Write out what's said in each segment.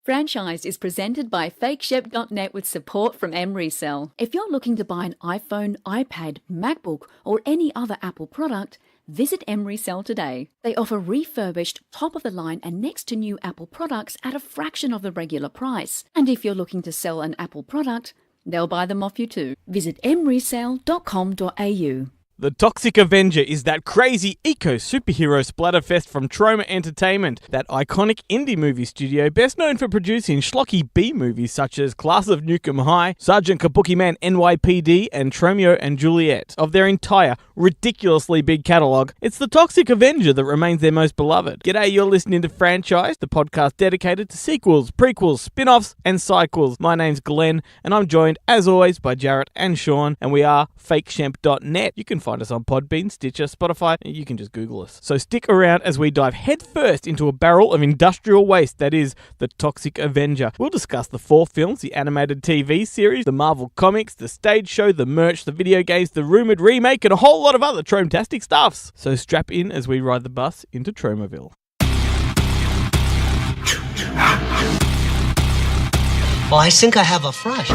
Franchise is presented by FakeShep.net with support from MResell. If you're looking to buy an iPhone, iPad, MacBook, or any other Apple product, visit MResell today. They offer refurbished, top-of-the-line and next-to-new Apple products at a fraction of the regular price. And if you're looking to sell an Apple product, they'll buy them off you too. Visit mresell.com.au. The Toxic Avenger is that crazy eco-superhero splatterfest from Troma Entertainment, that iconic indie movie studio best known for producing schlocky B-movies such as Class of Nukem High, Sergeant Kabuki Man NYPD, and Tromeo and Juliet. Of their entire, ridiculously big catalogue, it's the Toxic Avenger that remains their most beloved. G'day, you're listening to Franchise, the podcast dedicated to sequels, prequels, spin-offs, and sequels. My name's Glenn, and I'm joined, as always, by Jarrett and Sean, and we are FakeShep.net. You can find us on Podbean, Stitcher, Spotify, and you can just Google us. So stick around as we dive headfirst into a barrel of industrial waste that is the Toxic Avenger. We'll discuss the 4 films, the animated TV series, the Marvel comics, the stage show, the merch, the video games, the rumoured remake, and a whole lot of other Trome-tastic stuffs. So strap in as we ride the bus into Tromaville. Well, I think I have a frush.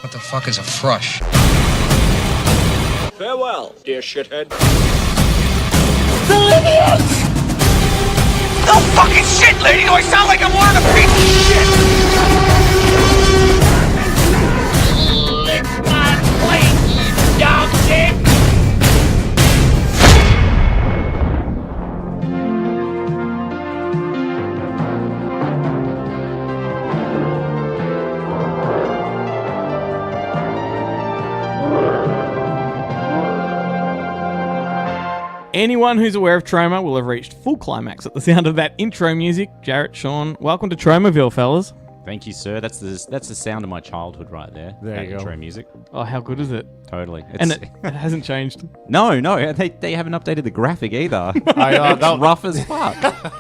What the fuck is a frush? Farewell, dear shithead. The idiots! No fucking shit, lady! Do I sound like I'm wearing a piece of shit? Lick my plate, you dog dick! Anyone who's aware of Troma will have reached full climax at the sound of that intro music. Jarrett, Sean, welcome to Tromaville, fellas. Thank you, sir. That's the sound of my childhood right there. There you go. Intro music. Oh, how good is it? Totally. And it hasn't changed. No, they haven't updated the graphic either. That's rough as fuck.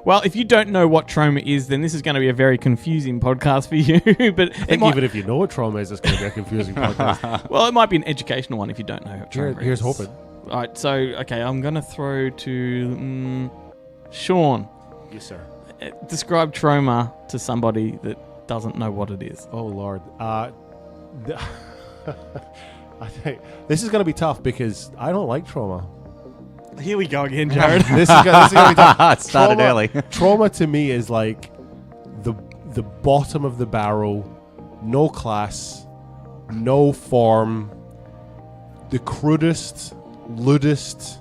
Well, if you don't know what Troma is, then this is going to be a very confusing podcast for you. But I think even if you know what trauma is, it's going to be a confusing podcast. Well, it might be an educational one if you don't know what Troma is. Here's hoping. All right, so, okay, I'm going to throw to Sean. Yes, sir. Describe Troma to somebody that doesn't know what it is. Oh, Lord. I think this is going to be tough because I don't like trauma. Here we go again, Jared. This is going to be tough. It started early. Trauma to me is like the bottom of the barrel, no class, no form, the crudest, lewdest,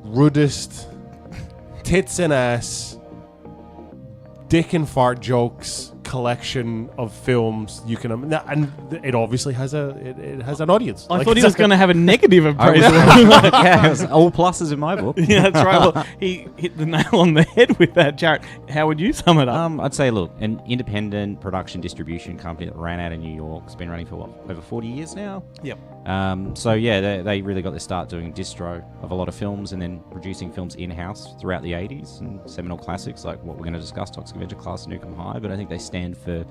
rudest, tits and ass, dick and fart jokes collection of films you can, and it obviously has it has an audience. I thought he was going to have a negative appraisal. Yeah, it was all pluses in my book. Yeah, that's right. Well, he hit the nail on the head with that, Jarrett. How would you sum it up? I'd say, look, an independent production distribution company that ran out of New York. It's been running for over 40 years now. Yep. So yeah, they really got their start doing distro of a lot of films and then producing films in-house throughout the 80s and seminal classics like what we're going to discuss, Toxic Avenger, Class of Nukem High. But I think they stand for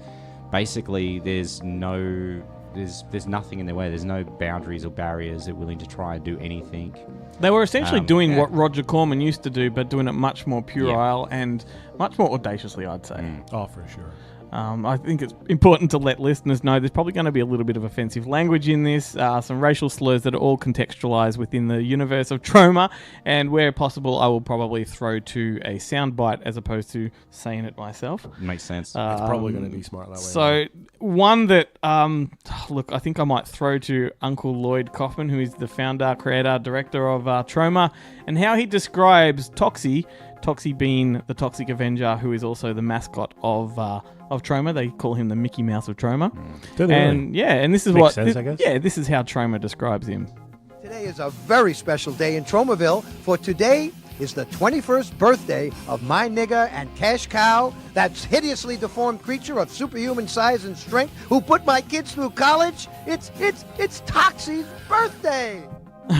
basically there's nothing in their way. There's no boundaries or barriers. They're willing to try and do anything. They were essentially doing what Roger Corman used to do, but doing it much more puerile and much more audaciously, I'd say. Oh, for sure. I think it's important to let listeners know there's probably going to be a little bit of offensive language in this, some racial slurs that are all contextualized within the universe of Troma, and where possible, I will probably throw to a soundbite as opposed to saying it myself. Makes sense. It's probably going to be smart that way. So, one that, look, I think I might throw to Uncle Lloyd Kaufman, who is the founder, creator, director of Troma, and how he describes Toxie being the Toxic Avenger, who is also the mascot of Troma. They call him the Mickey Mouse of Troma. And yeah, and this is Makes sense, I guess. Yeah, this is how Troma describes him. Today is a very special day in Tromaville, for today is the 21st birthday of my nigger and cash cow, that hideously deformed creature of superhuman size and strength who put my kids through college. It's Toxie's birthday.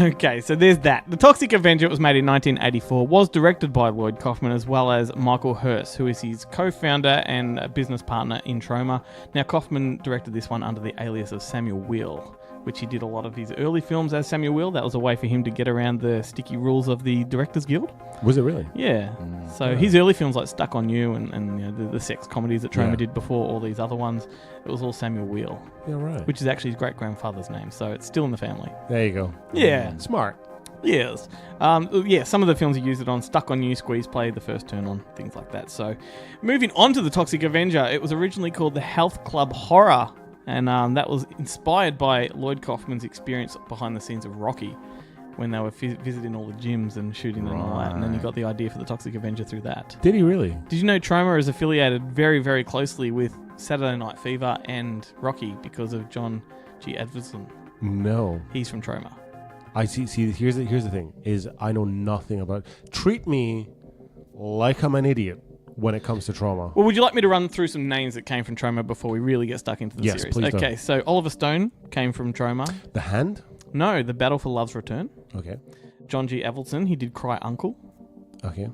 Okay, so there's that. The Toxic Avenger, it was made in 1984, was directed by Lloyd Kaufman as well as Michael Hurst, who is his co-founder and business partner in Troma. Now, Kaufman directed this one under the alias of Samuel Wheel, which he did a lot of his early films as Samuel Will. That was a way for him to get around the sticky rules of the Directors Guild. Was it really? Yeah. So his early films like Stuck on You and the sex comedies that Troma did before all these other ones, it was all Samuel Will. Yeah, right. Which is actually his great-grandfather's name, so it's still in the family. There you go. Yeah. Smart. Yes. Some of the films he used it on, Stuck on You, Squeeze Play, The First Turn On, things like that. So moving on to The Toxic Avenger, it was originally called The Health Club Horror, and that was inspired by Lloyd Kaufman's experience behind the scenes of Rocky, when they were visiting all the gyms and shooting and all that, and then he got the idea for The Toxic Avenger through that. Did he really? Did you know Troma is affiliated very, very closely with Saturday Night Fever and Rocky because of John G. Avildsen? No. He's from Troma. I see. Here's the thing: is I know nothing about. Treat me like I'm an idiot when it comes to Troma. Well, would you like me to run through some names that came from Troma before we really get stuck into the series? Yes, please. Okay, so Oliver Stone came from Troma. The Hand. No, The Battle for Love's Return. Okay. John G. Avildsen, he did Cry Uncle. Okay.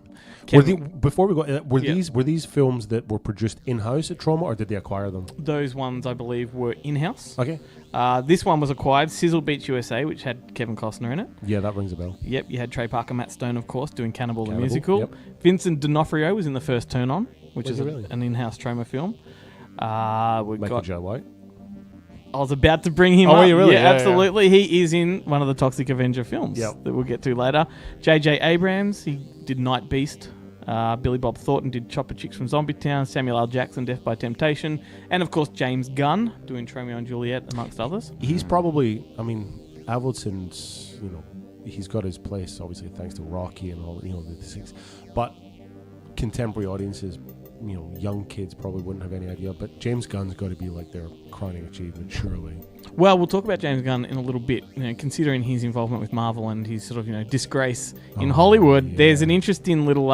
Kevin, Before we go, were these films that were produced in-house at Troma, or did they acquire them? those ones, I believe, were in-house. Okay. This one was acquired, Sizzle Beach USA, which had Kevin Costner in it. Yeah, that rings a bell. Yep, you had Trey Parker, Matt Stone, of course, doing Cannibal the Cannibal, Musical. yep. Vincent D'Onofrio was in The First Turn On, which Was is he really? an in-house Troma film. We've Michael got... J. White. I was about to bring him Oh, up. were you really? Yeah, Yeah, absolutely. He is in one of the Toxic Avenger films Yep. that we'll get to later. J.J. Abrams, he did Night Beast. Billy Bob Thornton did Chopper Chicks from Zombie Town. Samuel L. Jackson, Death by Temptation. And, of course, James Gunn doing Romeo and Juliet, amongst others. He's probably, Avildsen's, he's got his place, obviously, thanks to Rocky and all, the six. But contemporary audiences, young kids probably wouldn't have any idea. But James Gunn's got to be like their crowning achievement, surely. Well, we'll talk about James Gunn in a little bit. Considering his involvement with Marvel and his sort of, disgrace in Hollywood, yeah. there's an interesting little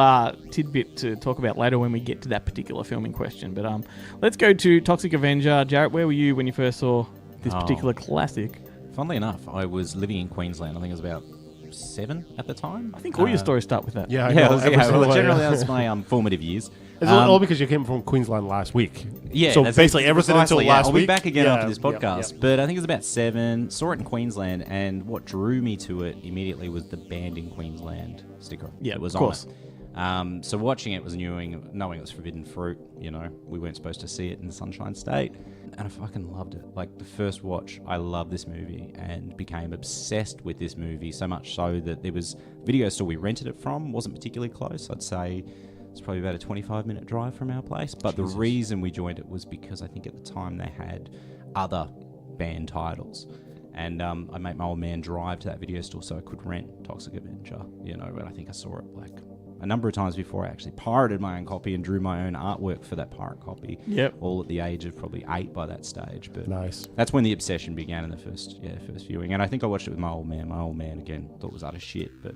tidbit to talk about later when we get to that particular film in question. But let's go to Toxic Avenger. Jarrett, where were you when you first saw this particular classic? Funnily enough, I was living in Queensland. I think it was about 7 at the time. I think all your stories start with that. Yeah, I know. Generally that's my formative years. It's all because you came from Queensland last week. Yeah, so that's basically everything until precisely, last I'll week. be back again after this Yeah, podcast. yeah. But I think it was about 7. Saw it in Queensland, and what drew me to it immediately was the Banned in Queensland sticker. Yeah, that was of course. on it. So watching it was knowing it was forbidden fruit. We weren't supposed to see it in the Sunshine State, and I fucking loved it. Like the first watch, I loved this movie and became obsessed with this movie. So much so that there was a video store we rented it from wasn't particularly close. I'd say it's probably about a 25-minute drive from our place. But the reason we joined it was because I think at the time they had other banned titles. And I made my old man drive to that video store so I could rent Toxic Avenger, and I think I saw it like a number of times before I actually pirated my own copy and drew my own artwork for that pirate copy. Yep. All at the age of probably 8 by that stage. But Nice. that's when the obsession began in the first viewing. And I think I watched it with my old man. My old man, again, thought it was utter shit. But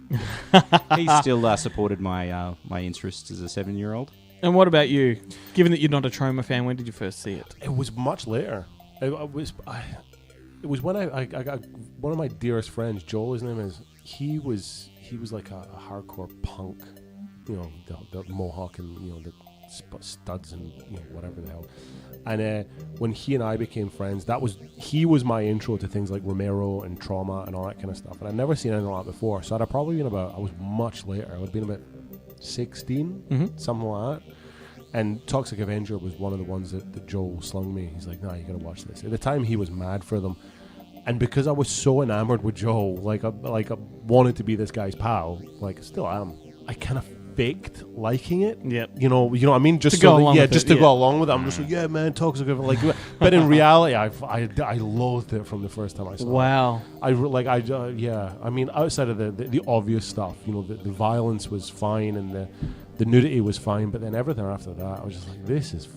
he still supported my interests as a 7-year-old. And what about you? Given that you're not a Troma fan, when did you first see it? It was much later. It was when I got one of my dearest friends, Joel, his name is. He was like a hardcore punk, the mohawk and the studs and whatever the hell. And when he and I became friends, he was my intro to things like Romero and Trauma and all that kind of stuff. And I'd never seen anything like that before. So I'd probably been I was much later. I would have been about 16, something like that. And Toxic Avenger was one of the ones that Joel slung me. He's like, "Nah, you gotta watch this." At the time, he was mad for them. And because I was so enamored with Joel, like I wanted to be this guy's pal, like still am. I kind of faked liking it. Yep. You know what I mean? Just to go along with just it, to go along with it. I'm just like, yeah, man, Toxic. Like, but in reality, I loathed it from the first time I saw it. Wow. I mean, outside of the obvious stuff, the violence was fine and the nudity was fine, but then everything after that, I was just like, this is tough.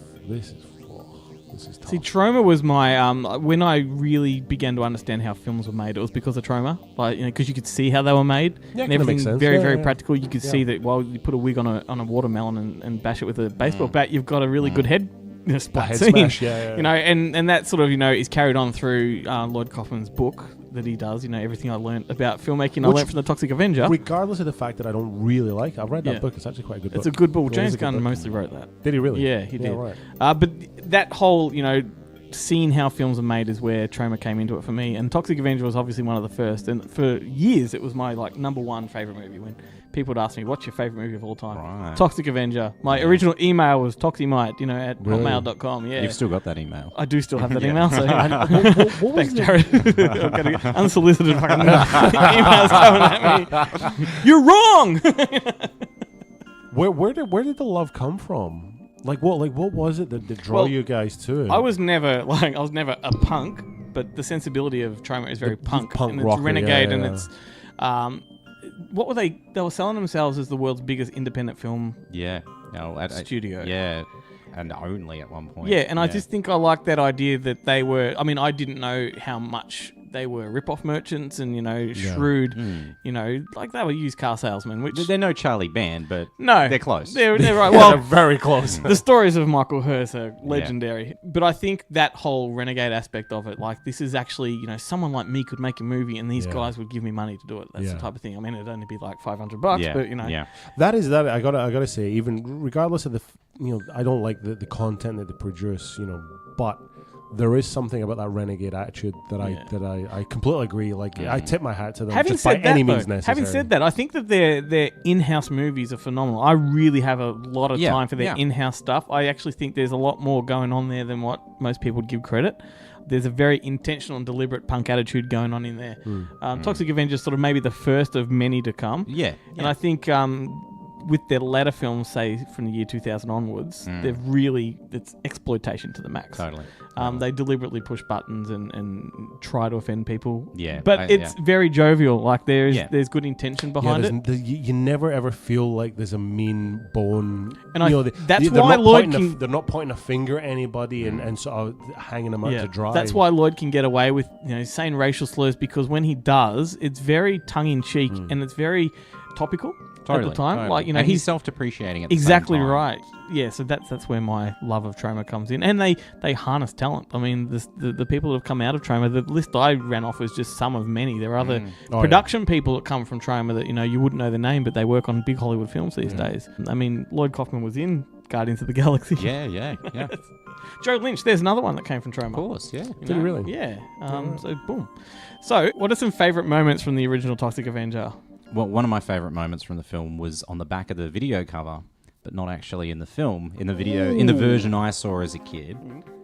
See, Troma was my when I really began to understand how films were made. It was because of Troma, because you could see how they were made, Yeah, and it kinda everything makes sense. very, Yeah, very yeah. practical. You could see that while you put a wig on a watermelon and bash it with a baseball bat, you've got a really good head splat head scene. smash, yeah. And that sort of is carried on through Lloyd Kaufman's book that he does. Everything I learned about filmmaking, I Which- learned from the Toxic Avenger. Regardless of the fact that I don't really like it, I've read that Yeah. book. It's actually quite a good book. It's a good book. It is James a good Gunn book. mostly wrote that. Did he really? Yeah, he did. right. But that whole, seeing how films are made is where Troma came into it for me. And Toxic Avenger was obviously one of the first. And for years, it was my number one favorite movie. When people would ask me, what's your favorite movie of all time? Right. Toxic Avenger. My original email was toximite, at hotmail.com. Yeah. You've still got that email. I do still have that email. So thanks, Jared. I've got to unsolicited fucking emails coming at me. You're wrong! Where did the love come from? What was it that drew you guys to it? I was never a punk, but the sensibility of Troma is very punk and rocker, it's renegade and it's what were they were selling themselves as the world's biggest independent film studio. Yeah. And only at one point. Yeah, and I just think I like that idea that they were. I mean, I didn't know how much they were rip-off merchants and shrewd. Like they were used car salesmen. Which they're no Charlie Band, but no, they're close. They're right. Well, they're very close. The stories of Michael Hirst are legendary. But I think that whole renegade aspect of it, like this is actually, someone like me could make a movie, and these guys would give me money to do it. That's the type of thing. I mean, it'd only be like $500, but that is that. I gotta say, even regardless of the. I don't like the content that they produce, but there is something about that renegade attitude that I completely agree. Like I tip my hat to them. Having just said by any that, means necessary. Having said that, I think that their in-house movies are phenomenal. I really have a lot of time for their in-house stuff. I actually think there's a lot more going on there than what most people would give credit. There's a very intentional and deliberate punk attitude going on in there. Toxic Avenger is sort of maybe the first of many to come. Yeah. And I think with their latter films, say from the year 2000 onwards, it's exploitation to the max. Totally. They deliberately push buttons and try to offend people. Yeah. But it's very jovial. Like there's good intention behind it. You never ever feel like there's a mean bone. And that's why Lloyd they're not pointing a finger at anybody and sort of hanging them out to dry. That's why Lloyd can get away with saying racial slurs, because when he does, it's very tongue-in-cheek and it's very topical. At the time, totally. And he's self-deprecating at the exactly same time. right. Yeah, so that's where my love of Troma comes in, and they harness talent. I mean, the people that have come out of Troma, the list I ran off was just some of many. There are other production people that come from Troma that you wouldn't know the name, but they work on big Hollywood films these days. I mean, Lloyd Kaufman was in Guardians of the Galaxy. Yeah. Joe Lynch, there's another one that came from Troma. Of course, yeah. Did he really? Yeah. So boom. So, what are some favourite moments from the original Toxic Avenger? Well, one of my favourite moments from the film was on the back of the video cover, but not actually in the film. In the video, in the version I saw as a kid,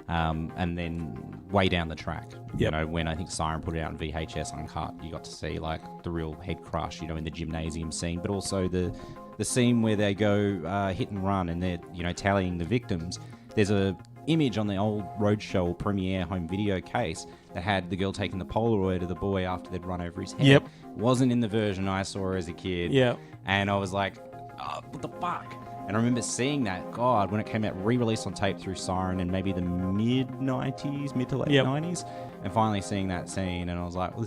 and then way down the track. When I think Siren put it out in VHS uncut, you got to see like the real head crush, in the gymnasium scene, but also the scene where they go hit and run and they're tallying the victims. There's a image on the old Roadshow Premiere home video case that had the girl taking the Polaroid of the boy after they'd run over his head. Yep. Wasn't in the version I saw as a kid. Yeah. And I was like, oh, what the fuck? And I remember seeing that, God, when it came out, re-released on tape through Siren in maybe the mid to late 90s, and finally seeing that scene, and I was like, well,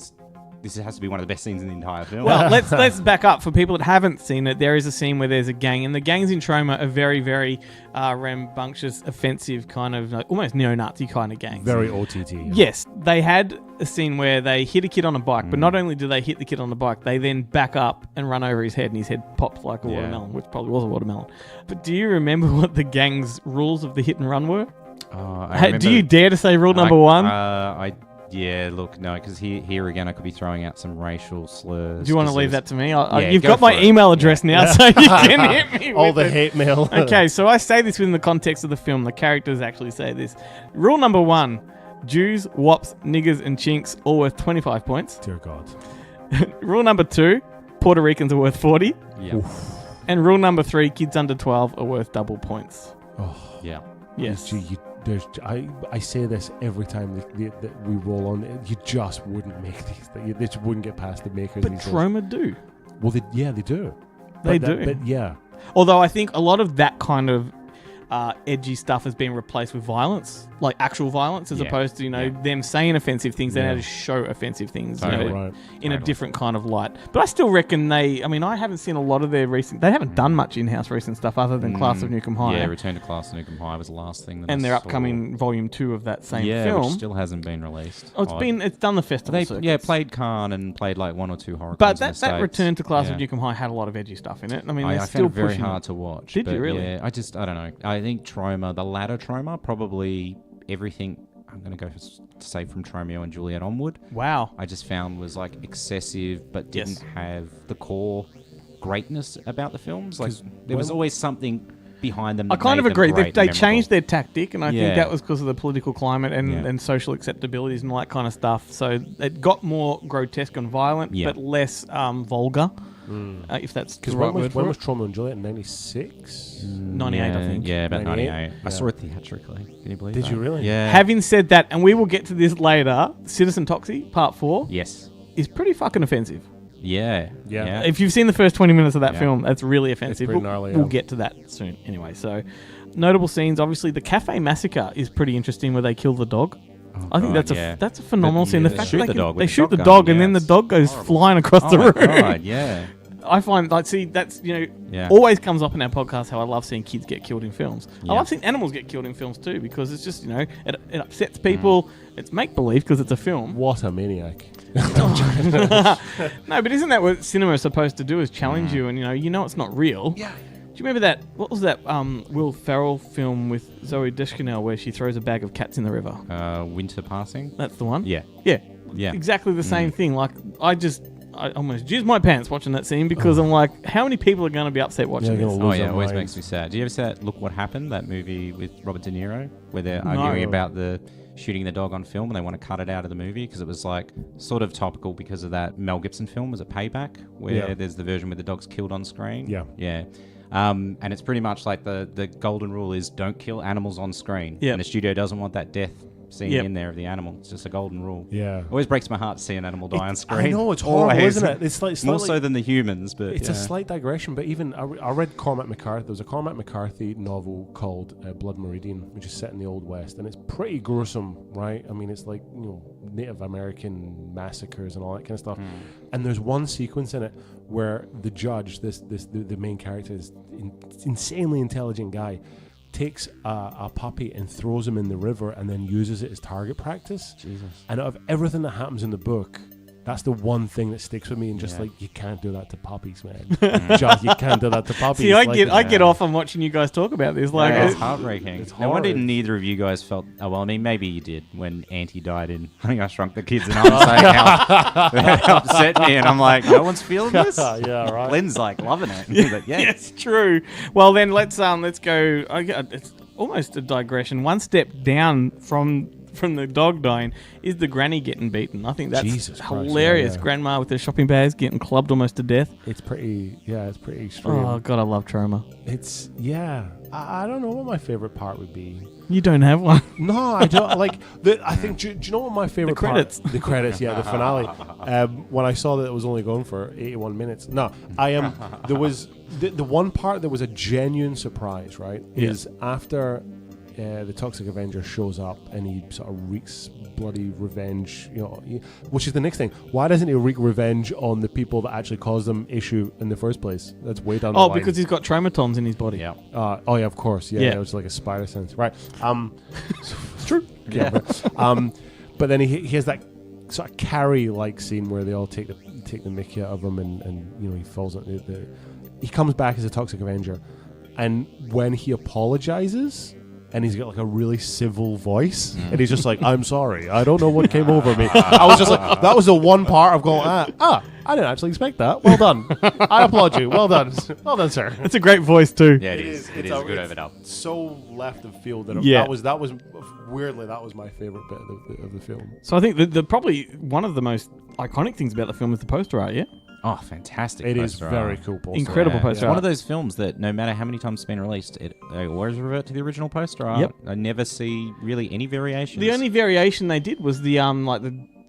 this has to be one of the best scenes in the entire film. Well, let's back up. For people that haven't seen it, there is a scene where there's a gang, and the gangs in Troma are very, very rambunctious, offensive, kind of almost neo-Nazi kind of gangs. Very OTT. Yeah. Yes, they had a scene where they hit a kid on a bike, but not only do they hit the kid on the bike, they then back up and run over his head, and his head pops like a watermelon, which probably was a watermelon. But do you remember what the gang's rules of the hit and run were? Do you dare to say rule number one? Yeah, look, no, because here again, I could be throwing out some racial slurs. Do you want to leave that to me? You've got my email address now, so you can hit me all with the hate mail. Okay, so I say this within the context of the film. The characters actually say this. Rule number one, Jews, wops, niggers, and chinks all worth 25 points. Dear God. Rule number two, Puerto Ricans are worth 40. Yeah. And rule number three, kids under 12 are worth double points. Oh. Yeah. Yes. I say this every time that we roll on. You just wouldn't make these. They just wouldn't get past the makers. But Troma do. Well, they do. They do. But yeah. Although I think a lot of that kind of edgy stuff has been replaced with violence, like actual violence, as opposed to them saying offensive things. They now just show offensive things in a different kind of light. But I still reckon I haven't seen a lot of their recent. They haven't done much in-house recent stuff other than Class of Nukem High. Yeah, Return to Class of Nukem High was the last thing. And their upcoming Volume 2 of that same film, which still hasn't been released. Oh, it's done the festival circuits. Played Khan and played like one or two horror. But that Return to Class of Nukem High had a lot of edgy stuff in it. I mean, I found it very hard to watch. Did you really? Yeah, I don't know. I think Troma, the latter Troma, probably everything I'm going to go to say from Romeo and Juliet onward. Wow. I just found was like excessive, but didn't have the core greatness about the films. Like there was always something behind them. I kind of agree. They changed their tactic, and I think Yeah. that was because of the political climate and social acceptabilities and all that kind of stuff. So it got more grotesque and violent, but less vulgar. If that's the right word when for was it. Romeo and Juliet in 96? 98, I think. Yeah, about 98. 98. I saw it theatrically. Can you believe that? Did you really? Yeah. Having said that, and we will get to this later, Citizen Toxie, Part 4, Yes. is pretty fucking offensive. Yeah. Yeah. If you've seen the first 20 minutes of that film, that's really offensive. pretty gnarly, We'll yeah. get to that soon. Anyway, so notable scenes. Obviously, the cafe massacre is pretty interesting where they kill the dog. I think God, that's a phenomenal scene. The They fact shoot that the dog with they the shoot the shotgun, dog and yeah, then the it's dog goes flying across the Oh room. my God, yeah. I find, like, see, that's, Yeah. always comes up in our podcast how I love seeing kids get killed in films. I Yeah. love seeing animals get killed in films too because it's just, it upsets people. It's make-believe because it's a film. What a maniac. No, but isn't that what cinema is supposed to do, is challenge you and, it's not real? Yeah. Do you remember that, what was that Will Ferrell film with Zoe Deschanel where she throws a bag of cats in the river? Winter Passing? That's the one? Yeah. Yeah. Yeah. Exactly the same thing. Like, I almost jizzed my pants watching that scene because I'm like, how many people are going to be upset watching Yeah, this? gonna Oh, lose yeah, their it always minds. makes me sad. Do you ever see that Look What Happened, that movie with Robert De Niro, where they're No. arguing about the shooting the dog on film and they want to cut it out of the movie because it was like sort of topical because of that Mel Gibson film, was it Payback, where there's the version where the dog's killed on screen? Yeah. Yeah. And it's pretty much like the golden rule is don't kill animals on screen. Yep. And the studio doesn't want that death scene Yep. in there of the animal. It's just a golden rule. Yeah. Always breaks my heart to see an animal die on screen. I know, it's horrible, Always. isn't it? It's like more slightly- so than the humans, but It's yeah. a slight digression, but even I read Cormac McCarthy. There was a Cormac McCarthy novel called Blood Meridian, which is set in the Old West, and it's pretty gruesome, right? I mean, it's like Native American massacres and all that kind of stuff. And there's one sequence in it where the judge, the main character, is insanely intelligent guy, takes a puppy and throws him in the river and then uses it as target practice. Jesus. And out of everything that happens in the book, that's the one thing that sticks with me, and just Yeah. like, you can't do that to puppies, man. Just, you can't do that to puppies. See, I Like, get off on watching you guys talk about this. Like, Yeah, it's heartbreaking. it's No wonder horrid. neither of you guys felt. Oh well, I mean, maybe you did when Auntie died in Honey I Shrunk the Kids, and I'm saying how that upset me, and I'm like, no one's feeling this. Yeah, right. Glenn's like loving it. He's like, yeah, it's true. Well, then let's go. It's almost a digression. One step down from the dog dying is the granny getting beaten. I think that's Jesus Christ, hilarious. yeah. Grandma with her shopping bags getting clubbed almost to death. It's pretty extreme. Oh God, I love trauma. It's, I don't know what my favorite part would be. You don't have one. No, I don't. I think, do you know what my favorite The credits. part? The credits, yeah, the finale. When I saw that it was only going for 81 minutes. No, there was, the one part that was a genuine surprise, right, is after the Toxic Avenger shows up and he sort of wreaks bloody revenge, which is the next thing. Why doesn't he wreak revenge on the people that actually caused them issue in the first place? That's way down the line. Because he's got traumatons in his body. yeah. Oh yeah, of course. Yeah, Yeah. it was like a spider sense, right? It's true. Yeah. But then he has that sort of Carrie-like scene where they all take the mickey out of him, and he falls on he comes back as a Toxic Avenger, and when he apologizes. And he's got like a really civil voice, and he's just like, "I'm sorry, I don't know what came over me." I was just like, that was the one part of going, I didn't actually expect that. Well done, I applaud you. Well done, sir. It's a great voice too. Yeah, it is. It is a good overdub. So left of field that Yeah. that was weirdly that was my favorite bit of the film. So I think the probably one of the most iconic things about the film is the poster art. Yeah. Oh, fantastic! It is poster very art. cool poster. Incredible poster It's art. one of those films that no matter how many times it's been released, they always revert to the original poster art. Yep. I never see really any variations. The only variation they did was the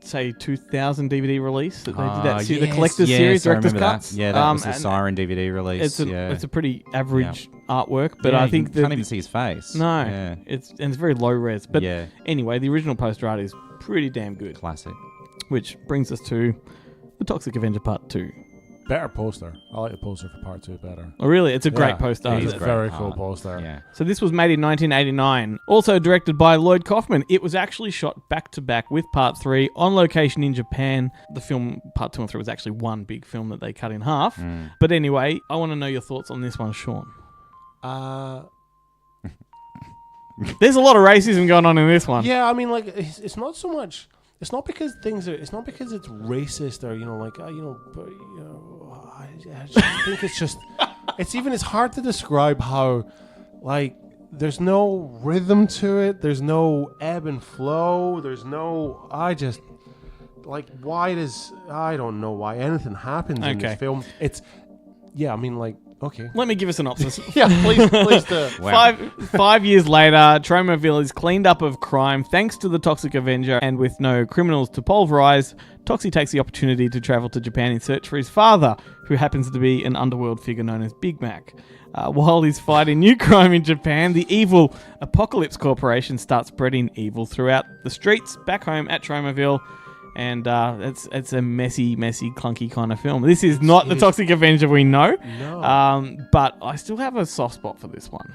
say 2000 DVD release that they did that the Yes, collector's yes, series, I director's remember that. cuts. Yeah, that was the and Siren DVD release. It's a pretty average artwork, but Yeah, I think you can't even see his face. No, Yeah. it's very low res. But Yeah. anyway, the original poster art is pretty damn good. Classic. Which brings us to the Toxic Avenger Part 2. Better poster. I like the poster for part 2 better. Oh, really? It's a great Yeah, poster. It's isn't a it? great very art. cool poster. Yeah. So this was made in 1989. Also directed by Lloyd Kaufman. It was actually shot back to back with Part 3 on location in Japan. The film Part 2 and 3 was actually one big film that they cut in half. But anyway, I want to know your thoughts on this one, Sean. There's a lot of racism going on in this one. Yeah, I mean, like it's not so much. It's not because things are. It's not because it's racist or I just think it's just. It's hard to describe how, like, there's no rhythm to it. There's no ebb and flow. There's no. I don't know why anything happens in this film. It's. Yeah, I mean, like, okay. Let me give a synopsis. Yeah, please do. Wow. 5 years later, Tromaville is cleaned up of crime thanks to the Toxic Avenger, and with no criminals to pulverize, Toxie takes the opportunity to travel to Japan in search for his father, who happens to be an underworld figure known as Big Mac. While he's fighting new crime in Japan, the evil Apocalypse Corporation starts spreading evil throughout the streets back home at Tromaville. And it's a messy, clunky kind of film. This is not the Toxic Avenger we know. No. But I still have a soft spot for this one.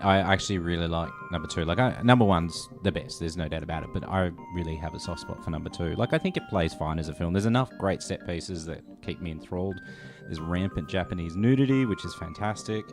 I actually really like number 2. Like, number 1's the best. There's no doubt about it. But I really have a soft spot for number 2. Like, I think it plays fine as a film. There's enough great set pieces that keep me enthralled. There's rampant Japanese nudity, which is fantastic.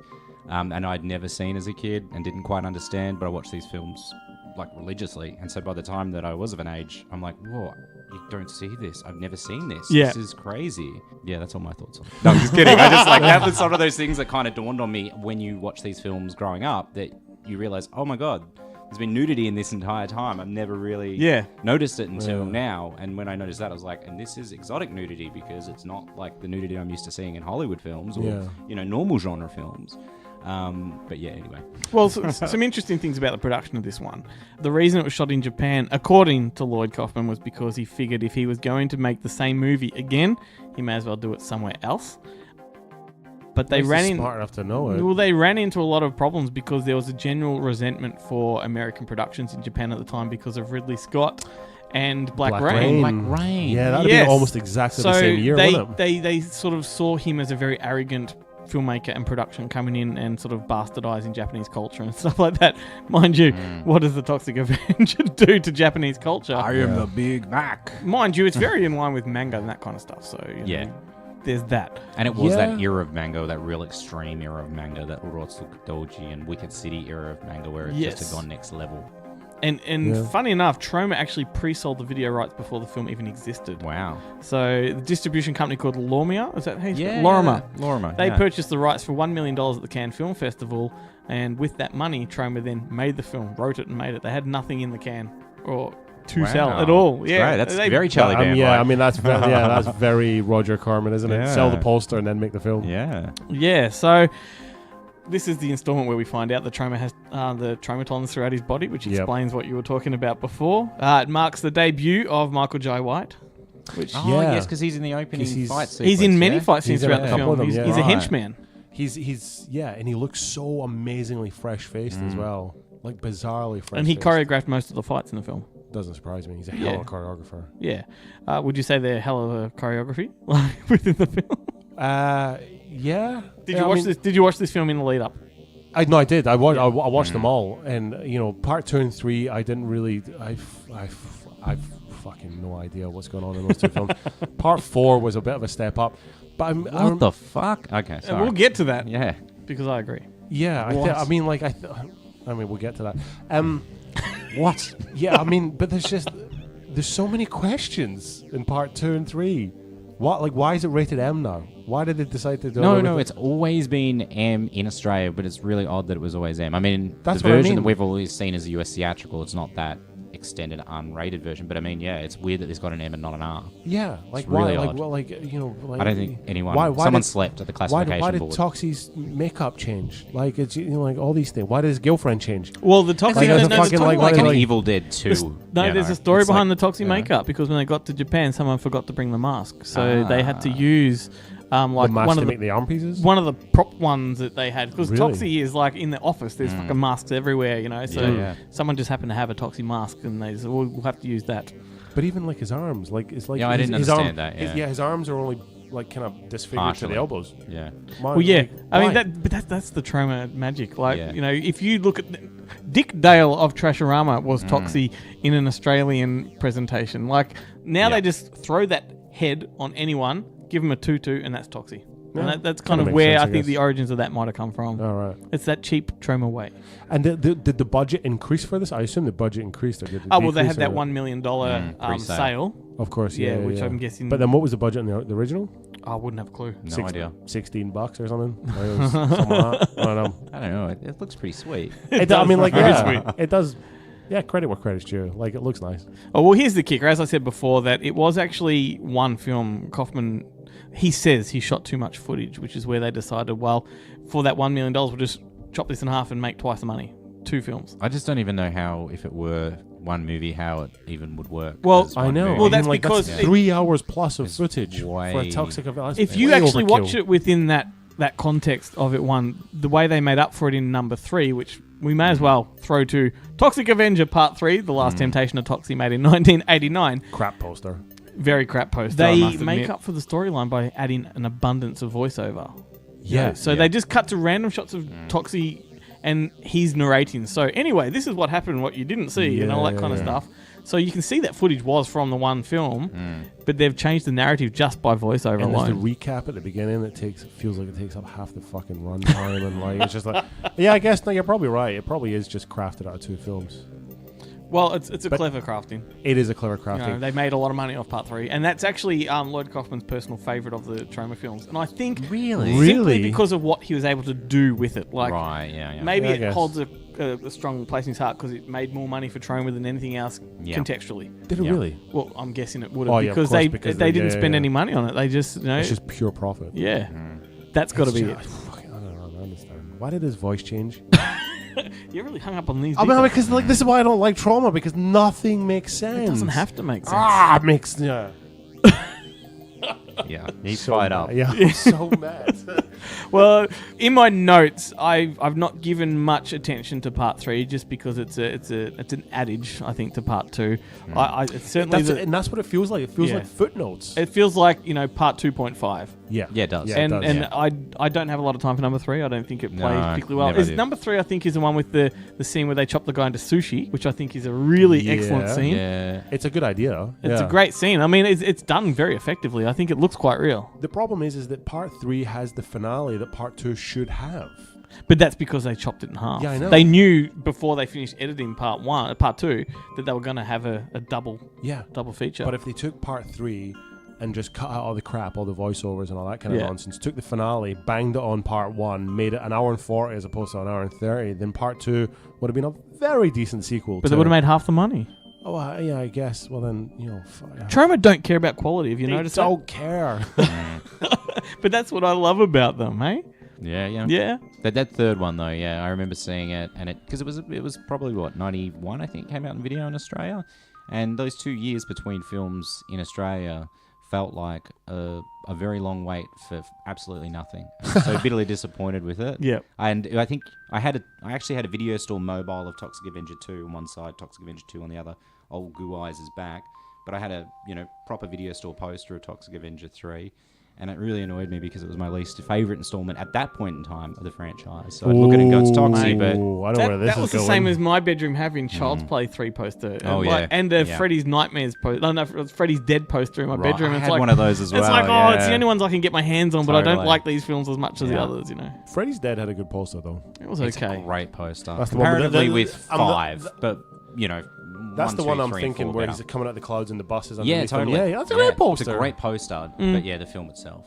And I'd never seen as a kid and didn't quite understand. But I watched these films like religiously, and so by the time that I was of an age, I'm like, whoa, you don't see this. I've never seen this. Yeah. This is crazy. Yeah, that's all my thoughts on it. No, I'm just kidding. I just like that was some of those things that kind of dawned on me when you watch these films growing up, that you realize, oh my god, there's been nudity in this entire time. I've never really noticed it until now. And when I noticed that, I was like, and this is exotic nudity, because it's not like the nudity I'm used to seeing in Hollywood films or normal genre films. But yeah, anyway. Well, some interesting things about the production of this one. The reason it was shot in Japan, according to Lloyd Kaufman, was because he figured if he was going to make the same movie again, he may as well do it somewhere else. But they smart enough to know it. Well, they ran into a lot of problems because there was a general resentment for American productions in Japan at the time because of Ridley Scott and Black Rain. Black Rain. Yeah, that'd be almost exactly the same year, wouldn't it? They sort of saw him as a very arrogant filmmaker and production coming in and sort of bastardizing Japanese culture and stuff like that. Mind you, what does the Toxic Avenger do to Japanese culture? I am the Big Mac. Mind you, it's very in line with manga and that kind of stuff. So you know, there's that. And it was that era of manga, that real extreme era of manga, that Urotsuki Doji and Wicked City era of manga, where it just had gone next level. And funny enough, Troma actually pre-sold the video rights before the film even existed. Wow. So the distribution company called Lorima, is that how you spell it? Lorima. They purchased the rights for $1 million at the Cannes Film Festival, and with that money, Troma then made the film, wrote it and made it. They had nothing in the can or to sell at all. That's great. That's very Charlie Band. I mean that's very Roger Corman, isn't it? Sell the poster and then make the film. Yeah. So this is the installment where we find out that Troma has the Tromatons throughout his body, which explains what you were talking about before. It marks the debut of Michael Jai White. Which yes, because he's in the opening fight sequence. He's in many fight scenes throughout the film. He's a henchman. He's and he looks so amazingly fresh-faced as well. Like bizarrely fresh. And he choreographed most of the fights in the film. Doesn't surprise me. He's a hell of a choreographer. Yeah. Would you say they're hell of a choreography within the film? Yeah. Did you watch this film in the lead up? I did. I watched them all, and part 2 and 3, I didn't really. I've fucking no idea what's going on in those two films. Part 4 was a bit of a step up, but what the fuck? Okay, sorry. We'll get to that. Yeah, because I agree. Yeah, I mean, we'll get to that. What? Yeah, I mean, but there's so many questions in part 2 and 3. Why is it rated M now? Why did they decide to do it? No, it's always been M in Australia, but it's really odd that it was always M. I mean, that's the version that we've always seen as a US theatrical, it's not that extended unrated version, but I mean, it's weird that it's got an M and not an R. Yeah, like why? Really odd. I don't think anyone. Someone slept at the classification why did board. Toxie's makeup change? Like it's like all these things. Why did his girlfriend change? Well, the Toxie like an Evil Dead 2. There's a story behind the Toxie makeup because when they got to Japan, someone forgot to bring the mask, so they had to use. Like the one of the arm pieces? One of the prop ones that they had. Because Toxie is like in the office, there's fucking masks everywhere, So someone just happened to have a Toxie mask and they said, well, we'll have to use that. But even like his arms, it's like I didn't understand that. His arms are only like kind of disfigured to the elbows. Yeah. That's the Troma magic. If you look at Dick Dale of Trashorama was Toxie in an Australian presentation. Like now they just throw that head on anyone. Give him a tutu, and that's Toxie. And that's kind Kinda of makes where sense, I I think guess. the origins of that might have come from. All right. It's that cheap Troma way. And did the budget increase for this? I assume the budget increased. Or did it Oh, well, they decrease had that or- $1 million pre-sale. sale. Of course, Yeah, yeah. which yeah. I'm guessing- But then what was the budget in the original? I wouldn't have a clue. No idea. $16 or something. Or it was something like that. I don't know. I don't know. It looks pretty sweet. I mean, like, Very yeah, sweet. it does. Yeah, credit where credit's due. Like, it looks nice. Oh, well, here's the kicker. As I said before, that it was actually one film. Kaufman, he says he shot too much footage, which is where they decided, well, for that $1 million, we'll just chop this in half and make twice the money. 2 films. I just don't even know how, if it were one movie, how it even would work. Well, as I one know. movie. Well, I that's mean, like, because that's it- 3 hours plus of It's footage for a way- toxic event. If you actually watch it within that context of it, the way they made up for it in number 3, which we may as well throw to Toxic Avenger Part 3, The Last Temptation of Toxie, made in 1989. crap poster. Very crap poster. I They must make admit. Up for the storyline by adding an abundance of voiceover. Yeah. So they just cut to random shots of Toxie and he's narrating. So anyway, this is what happened, what you didn't see, and all that kind of stuff. So you can see that footage was from the one film, but they've changed the narrative just by voiceover And there's alone. the recap at the beginning that feels like it takes up half the fucking runtime, and like it's just like, yeah, I guess no, you're probably right. It probably is just crafted out of 2 films. Well, it's a But clever crafting. It is a clever You crafting. know, they made a lot of money off Part 3, and that's actually Lloyd Kaufman's personal favourite of the Troma films. And I think simply Really? because of what he was able to do with it. Like, Right, yeah. maybe Yeah, I it guess. holds a strong place in his heart because it made more money for Troma than anything else contextually. Did it Yeah. really? Well, I'm guessing it would have Oh, yeah, of because, course, they because they they- didn't yeah, spend yeah. any money on it. They just, you know, It's just pure profit. yeah, that's got to be it. I don't understand. Why did his voice change? You're really hung up on these. I mean, details. because like this is why I don't like Trauma, because nothing makes sense. It doesn't have to make sense. It makes yeah. Yeah, he's So fired mad. up. Yeah, I'm so mad. Well, in my notes, I've not given much attention to Part 3 just because it's an adage, I think, to Part 2. It's certainly And that's what it feels like. It feels Yeah. like footnotes. it feels like, you know, Part 2.5. Yeah, Yeah, it does. Yeah, And it does. I don't have a lot of time for number 3. I don't think it plays No, particularly well. never Is did. number 3, I think, is the one with the scene where they chop the guy into sushi, which I think is a really excellent Yeah. scene. Yeah. It's a good idea. It's a Yeah. great scene. I mean, it's done very effectively. I think it looks quite real. The problem is that Part 3 has the finale that Part 2 should have. But that's because they chopped it in half. Yeah, I know. They knew before they finished editing Part 2, that they were going to have a double Yeah, feature. but if they took Part 3 and just cut out all the crap, all the voiceovers and all that kind of Yeah. nonsense, took the finale, banged it on Part 1, made it an hour and 40 as opposed to an hour and 30, then Part 2 would have been a very decent sequel. But they would have made half the money. Oh, yeah, I guess. Well, then, you know, Troma don't care about quality, have you they noticed don't care. that? But that's what I love about them, hey? Yeah, yeah. Yeah. That third one though, yeah, I remember seeing it, and because it was probably what 91, I think, came out in video in Australia, and those 2 years between films in Australia felt like a very long wait for absolutely nothing. I was so bitterly disappointed with it. Yeah. And I think I actually had a video store mobile of Toxic Avenger 2 on one side, Toxic Avenger 2 on the other. Old Goo Eyes is back, but I had a proper video store poster of Toxic Avenger 3. And it really annoyed me because it was my least favourite installment at that point in time of the franchise. So I'd look at it and go, it's Toxie, but... Ooh, I know where this That is was the going. same as my bedroom having Child's Play 3 poster. Oh, and yeah. And the Yeah. Freddy's Nightmares poster. No, Freddy's Dead poster in my Right, bedroom. I It's had like, one of those as well. It's like, it's the yeah. only ones I can get my hands on, but I don't Totally. like these films as much as the Yeah. others, you know. Freddy's Dead had a good poster, though. It was It's okay. a great poster. That's the one with Comparatively the- with I'm the- 5, but, That's 1, the 2, one I'm 3, thinking 4 where better. he's coming out the clouds and the buses. Yeah, underneath him. totally. Yeah, that's a great poster. It's a great poster, but yeah, the film itself.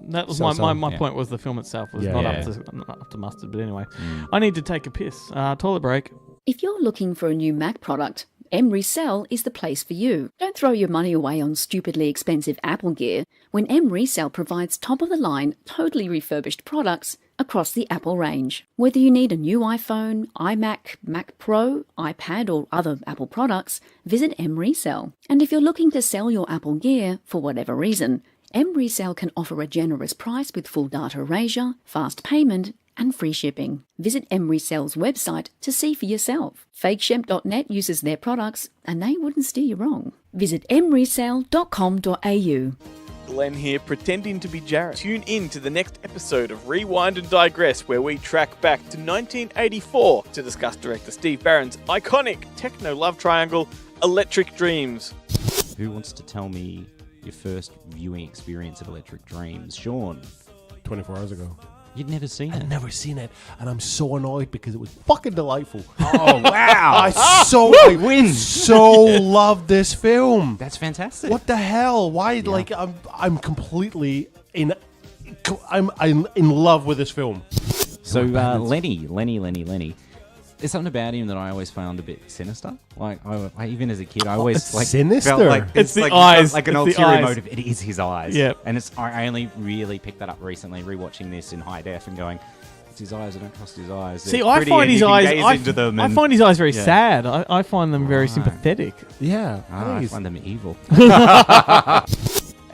That was So, my yeah. point was the film itself was Yeah. not Yeah. up to mustard. But anyway, I need to take a piss. Toilet break. If you're looking for a new Mac product, Emery Cell is the place for you. Don't throw your money away on stupidly expensive Apple gear when Emery Cell provides top-of-the-line, totally refurbished products across the Apple range. Whether you need a new iPhone, iMac, Mac Pro, iPad or other Apple products, visit Emery Cell. And if you're looking to sell your Apple gear for whatever reason, Emery Cell can offer a generous price with full data erasure, fast payment, and free shipping. Visit Emery Cell's website to see for yourself. FakeShep.net uses their products, and they wouldn't steer you wrong. Visit emerycell.com.au. Glenn here, pretending to be Jared. Tune in to the next episode of Rewind and Digress, where we track back to 1984 to discuss director Steve Barron's iconic techno love triangle, Electric Dreams. Who wants to tell me your first viewing experience of Electric Dreams? Sean. 24 hours ago. You'd never seen I'd it. never seen it, and I'm so annoyed because it was fucking delightful. Oh wow! I so love this film. That's fantastic. What the hell? Why? Like I'm completely I'm in love with this film. So Lenny. There's something about him that I always found a bit sinister. Like, I even as a kid, I always it's like sinister? felt like It's the like, eyes. like an It's the ulterior eyes. motive. It is his eyes. Yep. And I only really picked that up recently, rewatching this in high def and going, it's his eyes. I don't trust his eyes. See, They're I pretty find and his you can eyes. gaze into them I and- find his eyes very Yeah. sad. I find them very sympathetic. Yeah, I find them evil.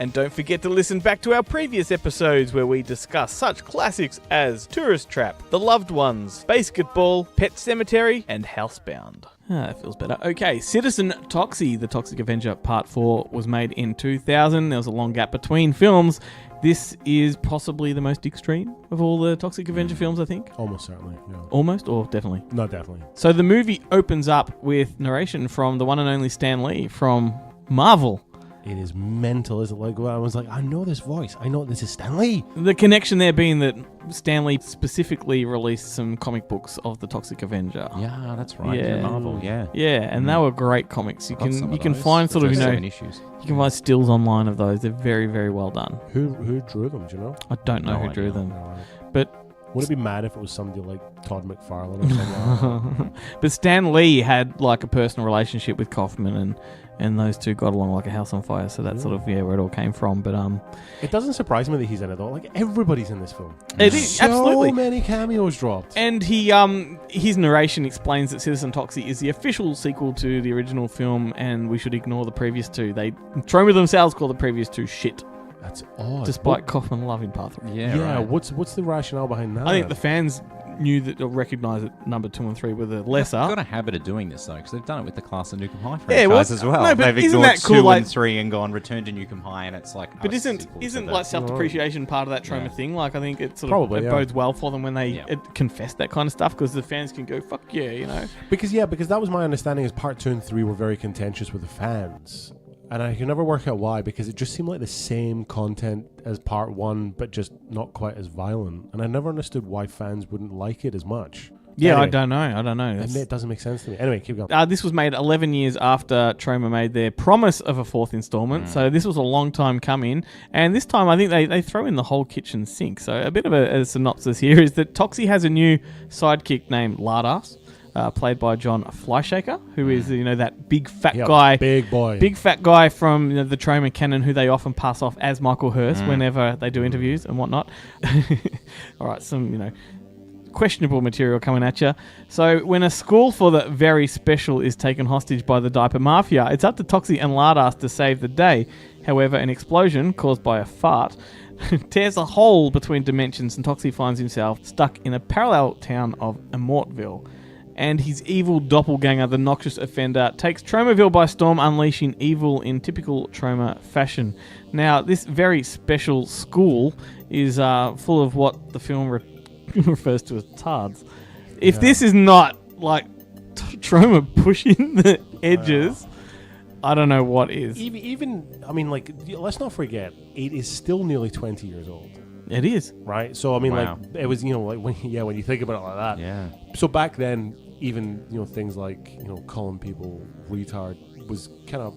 And don't forget to listen back to our previous episodes where we discuss such classics as Tourist Trap, The Loved Ones, Basketball, Pet Cemetery, and Housebound. That feels better. Okay, Citizen Toxie, The Toxic Avenger Part 4 was made in 2000. There was a long gap between films. This is possibly the most extreme of all the Toxic Avenger films, I think. almost certainly. Yeah. Almost, or definitely? No, definitely. So the movie opens up with narration from the one and only Stan Lee from Marvel. It is mental, is it? Like, I was like, I know this voice. I know this is Stan Lee. The connection there being that Stan Lee specifically released some comic books of the Toxic Avenger. Yeah, that's right. Yeah. Marvel, yeah. Yeah, and they were great comics. You Got some can of you can those. find sort of, First you know, 7 issues. you can find stills online of those. They're very, very well done. Who drew them? Do you know? I don't know No who drew idea. them, No, but would it be mad if it was somebody like Todd McFarlane or something? but Stan Lee had like a personal relationship with Kaufman, and those two got along like a house on fire. So that's sort of where it all came from. But It doesn't surprise me that he's in it though. Like everybody's in this film. it is So absolutely. many cameos dropped. And he, his narration explains that Citizen Toxie is the official sequel to the original film, and we should ignore the previous two. They Troma themselves call the previous two shit, That's odd. despite Kaufman loving Part 3. Yeah, right. what's the rationale behind that? I think the fans knew that, or recognised that number 2 and 3 were the lesser. They've got a habit of doing this though, because they've done it with the Class of Nukem High franchise Yeah, well, as well. no, but They've isn't ignored that cool, 2 like- and 3 and gone return to Nukem High, and it's like. But oh, it's a isn't sequel to isn't that. like self-depreciation part of that Troma Yeah. thing? Like, I think it sort Probably, of yeah. bodes well for them when they Yeah. confess that kind of stuff, because the fans can go, fuck yeah, you know. because that was my understanding. Is part 2 and 3 were very contentious with the fans, and I can never work out why. Because it just seemed like the same content as part 1, but just not quite as violent. And I never understood why fans wouldn't like it as much. Yeah, Anyway, I don't know. That's- It doesn't make sense to me. Anyway, keep going. This was made 11 years after Troma made their promise of a 4th installment, so this was a long time coming. And this time, I think they throw in the whole kitchen sink. So a bit of a synopsis here is that Toxie has a new sidekick named Lardass, played by John Fleischaker, who is that big fat Yeah, guy, big boy. big fat guy from the Troma canon, who they often pass off as Michael Hurst whenever they do interviews and whatnot. All right, some questionable material coming at you. So when a school for the very special is taken hostage by the Diaper Mafia, it's up to Toxie and Lardass to save the day. However, an explosion caused by a fart tears a hole between dimensions, and Toxie finds himself stuck in a parallel town of Immortville. And his evil doppelganger, the Noxious Offender, takes Tromaville by storm, unleashing evil in typical Troma fashion. Now, this very special school is full of what the film refers to as tards. If this is not like Troma pushing the edges, I don't know what is. Even I mean, like, let's not forget, it is still nearly 20 years old, It is. right? So I mean, Wow. like, it was like when you think about it like that. Yeah. So back then, even things like calling people retard was kind of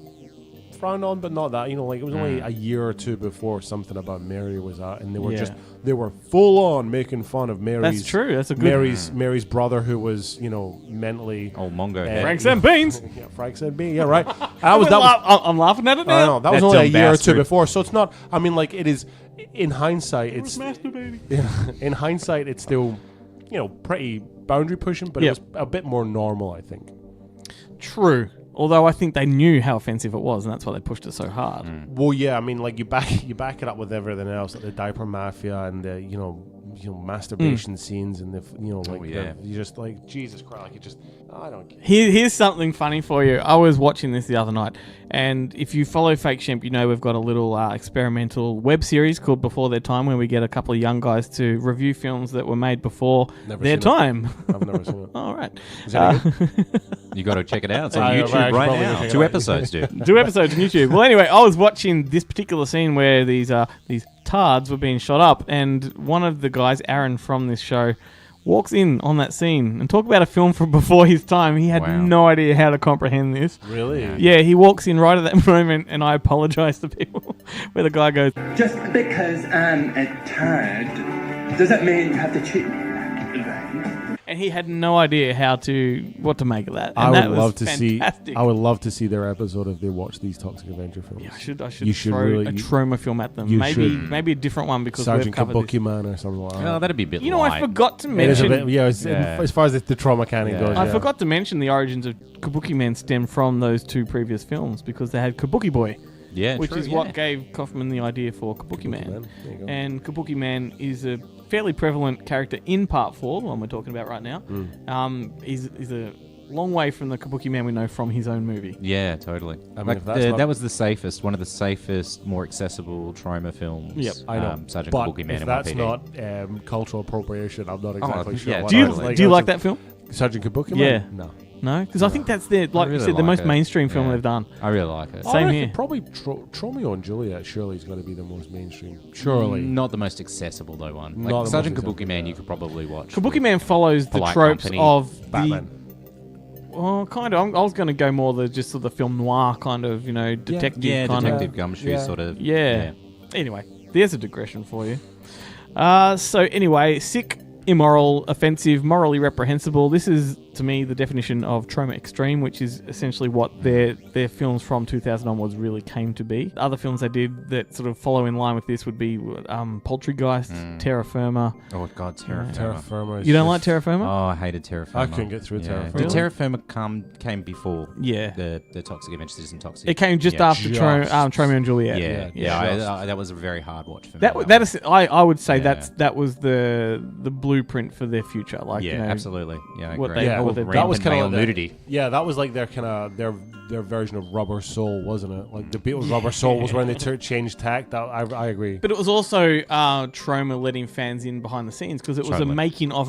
frowned on, but not that. Like, it was only a year or two before something about Mary was out, and they were they were full on making fun of Mary's. That's true. That's a good Mary's brother, who was mentally. Old Mongo. Franks and Beans. Yeah, Franks and Beans. Yeah, right. That was I'm laughing at it now. I know, that was That only a dumb year or two bastard. before, so it's not. I mean, like, it is. In hindsight, it's masturbating. in hindsight, it's still, pretty boundary pushing, but Yep. it was a bit more normal, I think. True. Although I think they knew how offensive it was, and that's why they pushed it so hard. Well, yeah, I mean, like, you back it up with everything else, like the diaper mafia and the masturbation scenes and the you just like, Jesus Christ, like, you just, I don't get it. Here's something funny for you. I was watching this the other night, and if you follow Fake Shemp, we've got a little experimental web series called Before Their Time, where we get a couple of young guys to review films that were made before Never their seen it. time. I've never seen it. All right. Is that good? You got to check it out. It's on I YouTube actually right probably now. check it 2 out. episodes, dude. 2 episodes on YouTube. Well, anyway, I was watching this particular scene where these retards were being shot up, and one of the guys, Aaron from this show, walks in on that scene and talk about a film from before his time. He had no idea how to comprehend this. Really? Yeah, he walks in right at that moment, and I apologize to people, where the guy goes, Just because I'm a turd, does that mean you have to cheat me? Right? and he had no idea what to make of that. And I that would was love to fantastic. see. I would love to see their episode if they watch these Toxic Avenger films. Yeah, I should You should throw really- a trauma film at them. you Maybe a different one because Sergeant we've covered this. Kabuki Man or something like that. Oh, that'd be a bit You know, light. I forgot to It is a mention. bit, as far as the trauma canon goes. I yeah. forgot to mention the origins of Kabuki Man stem from those two previous films because they had Kabuki Boy, Yeah, which true, is yeah. what gave Kaufman the idea for Kabuki Man. There you go. And Kabuki Man is a fairly prevalent character in Part 4, the one we're talking about right now. He's a long way from the Kabuki Man we know from his own movie. Yeah, totally. I mean, if that's not- that was the safest, one of the safest, more accessible trauma films. Yep. I know, Sergeant but Kabuki Man if in that's NYPD. not cultural appropriation, I'm not exactly sure. yeah, what Do you that is. do you like that film? Sergeant Kabuki Man? Yeah. No. No, because I think that's like you really said, the like most it. mainstream film Yeah. they've done. I really like it. Same I reckon here. Probably Romeo and Juliet surely is going to be the most mainstream. Surely. Not the most accessible though one. Not the Like most Sergeant accessible, Kabuki Man, yeah. you could probably watch. Kabuki Man follows the Polite tropes Company, of Batman. Well, kind of. I was going to go more the just sort of the film noir kind of, detective Yeah, kind Detective of. Gumshoe Yeah. sort of. Yeah. Anyway, there's a digression for you. So anyway, sick, immoral, offensive, morally reprehensible. This is, to me, the definition of trauma extreme, which is essentially what their films from 2000 onwards really came to be. Other films they did that sort of follow in line with this would be Poultrygeist, Terra Firma. Oh God, Terra Firma. Terra Firma is You don't like just- Terra Firma? Oh, I hated Terra Firma. I couldn't get through Terra Firma. Did Terra Firma came before Yeah. the Toxic Avenger Citizen Toxic? It came just Yeah. after Just. Tromeo and Juliet. Yeah, that was a very hard watch for me. That is, I would say Yeah. that was the blueprint for their future. Like, yeah, absolutely. Yeah, I what agree. they- Yeah, what well, they've that done. was kind male of nudity. Yeah, that was like their kind of their version of Rubber Soul, wasn't it? Like the Beatles' Rubber Soul was when they changed tack. That I agree. But it was also Troma letting fans in behind the scenes because it was Totally. a making of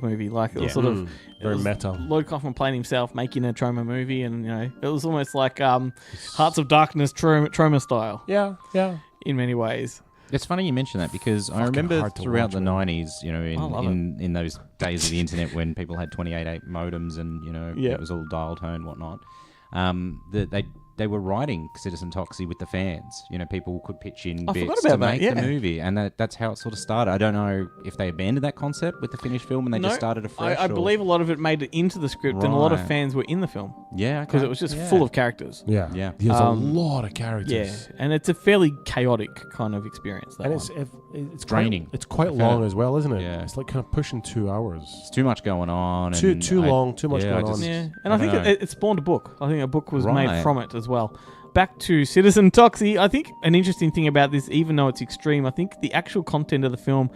movie. Like it was sort of Very it was meta. Lloyd Kaufman playing himself making a Troma movie, and it was almost like Hearts of Darkness Troma style Yeah, yeah. in many ways. It's funny you mention that because I Fucking remember hard to throughout watch, the man. 90s, love in those days of the internet when people had 28.8 modems and, Yeah. it was all dial tone and whatnot, that they were writing Citizen Toxie with the fans. People could pitch in I bits forgot to about that, make yeah. the movie, and that's how it sort of started. I don't know if they abandoned that concept with the finished film and they just started afresh. I believe a lot of it made it into the script, and a lot of Right. fans were in the film Yeah, because it was just full of characters. Yeah, Yeah. There's a Um, lot of characters. Yeah, and it's a fairly chaotic kind of experience. That and one. it's draining. It's quite I long felt- as well, isn't it? Yeah. It's like kind of pushing 2 hours. It's too much going on. Too and long, too much yeah, going I on. just- Yeah, and I think don't know. it spawned a book. I think a book was made Right. from it as well. Back to Citizen Toxie, I think an interesting thing about this, even though it's extreme, I think the actual content of the film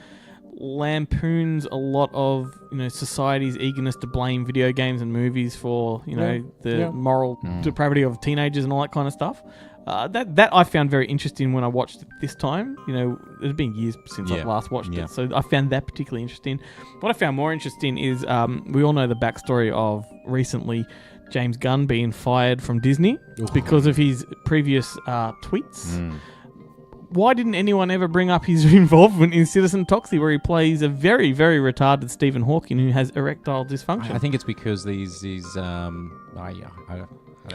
lampoons a lot of society's eagerness to blame video games and movies for the moral depravity of teenagers and all that kind of stuff. That I found very interesting when I watched it this time. It had been years since I last watched it, so I found that particularly interesting. What I found more interesting is we all know the backstory of recently James Gunn being fired from Disney because of his previous tweets. Why didn't anyone ever bring up his involvement in Citizen Toxie, where he plays a very, very retarded Stephen Hawking who has erectile dysfunction? I think it's because these I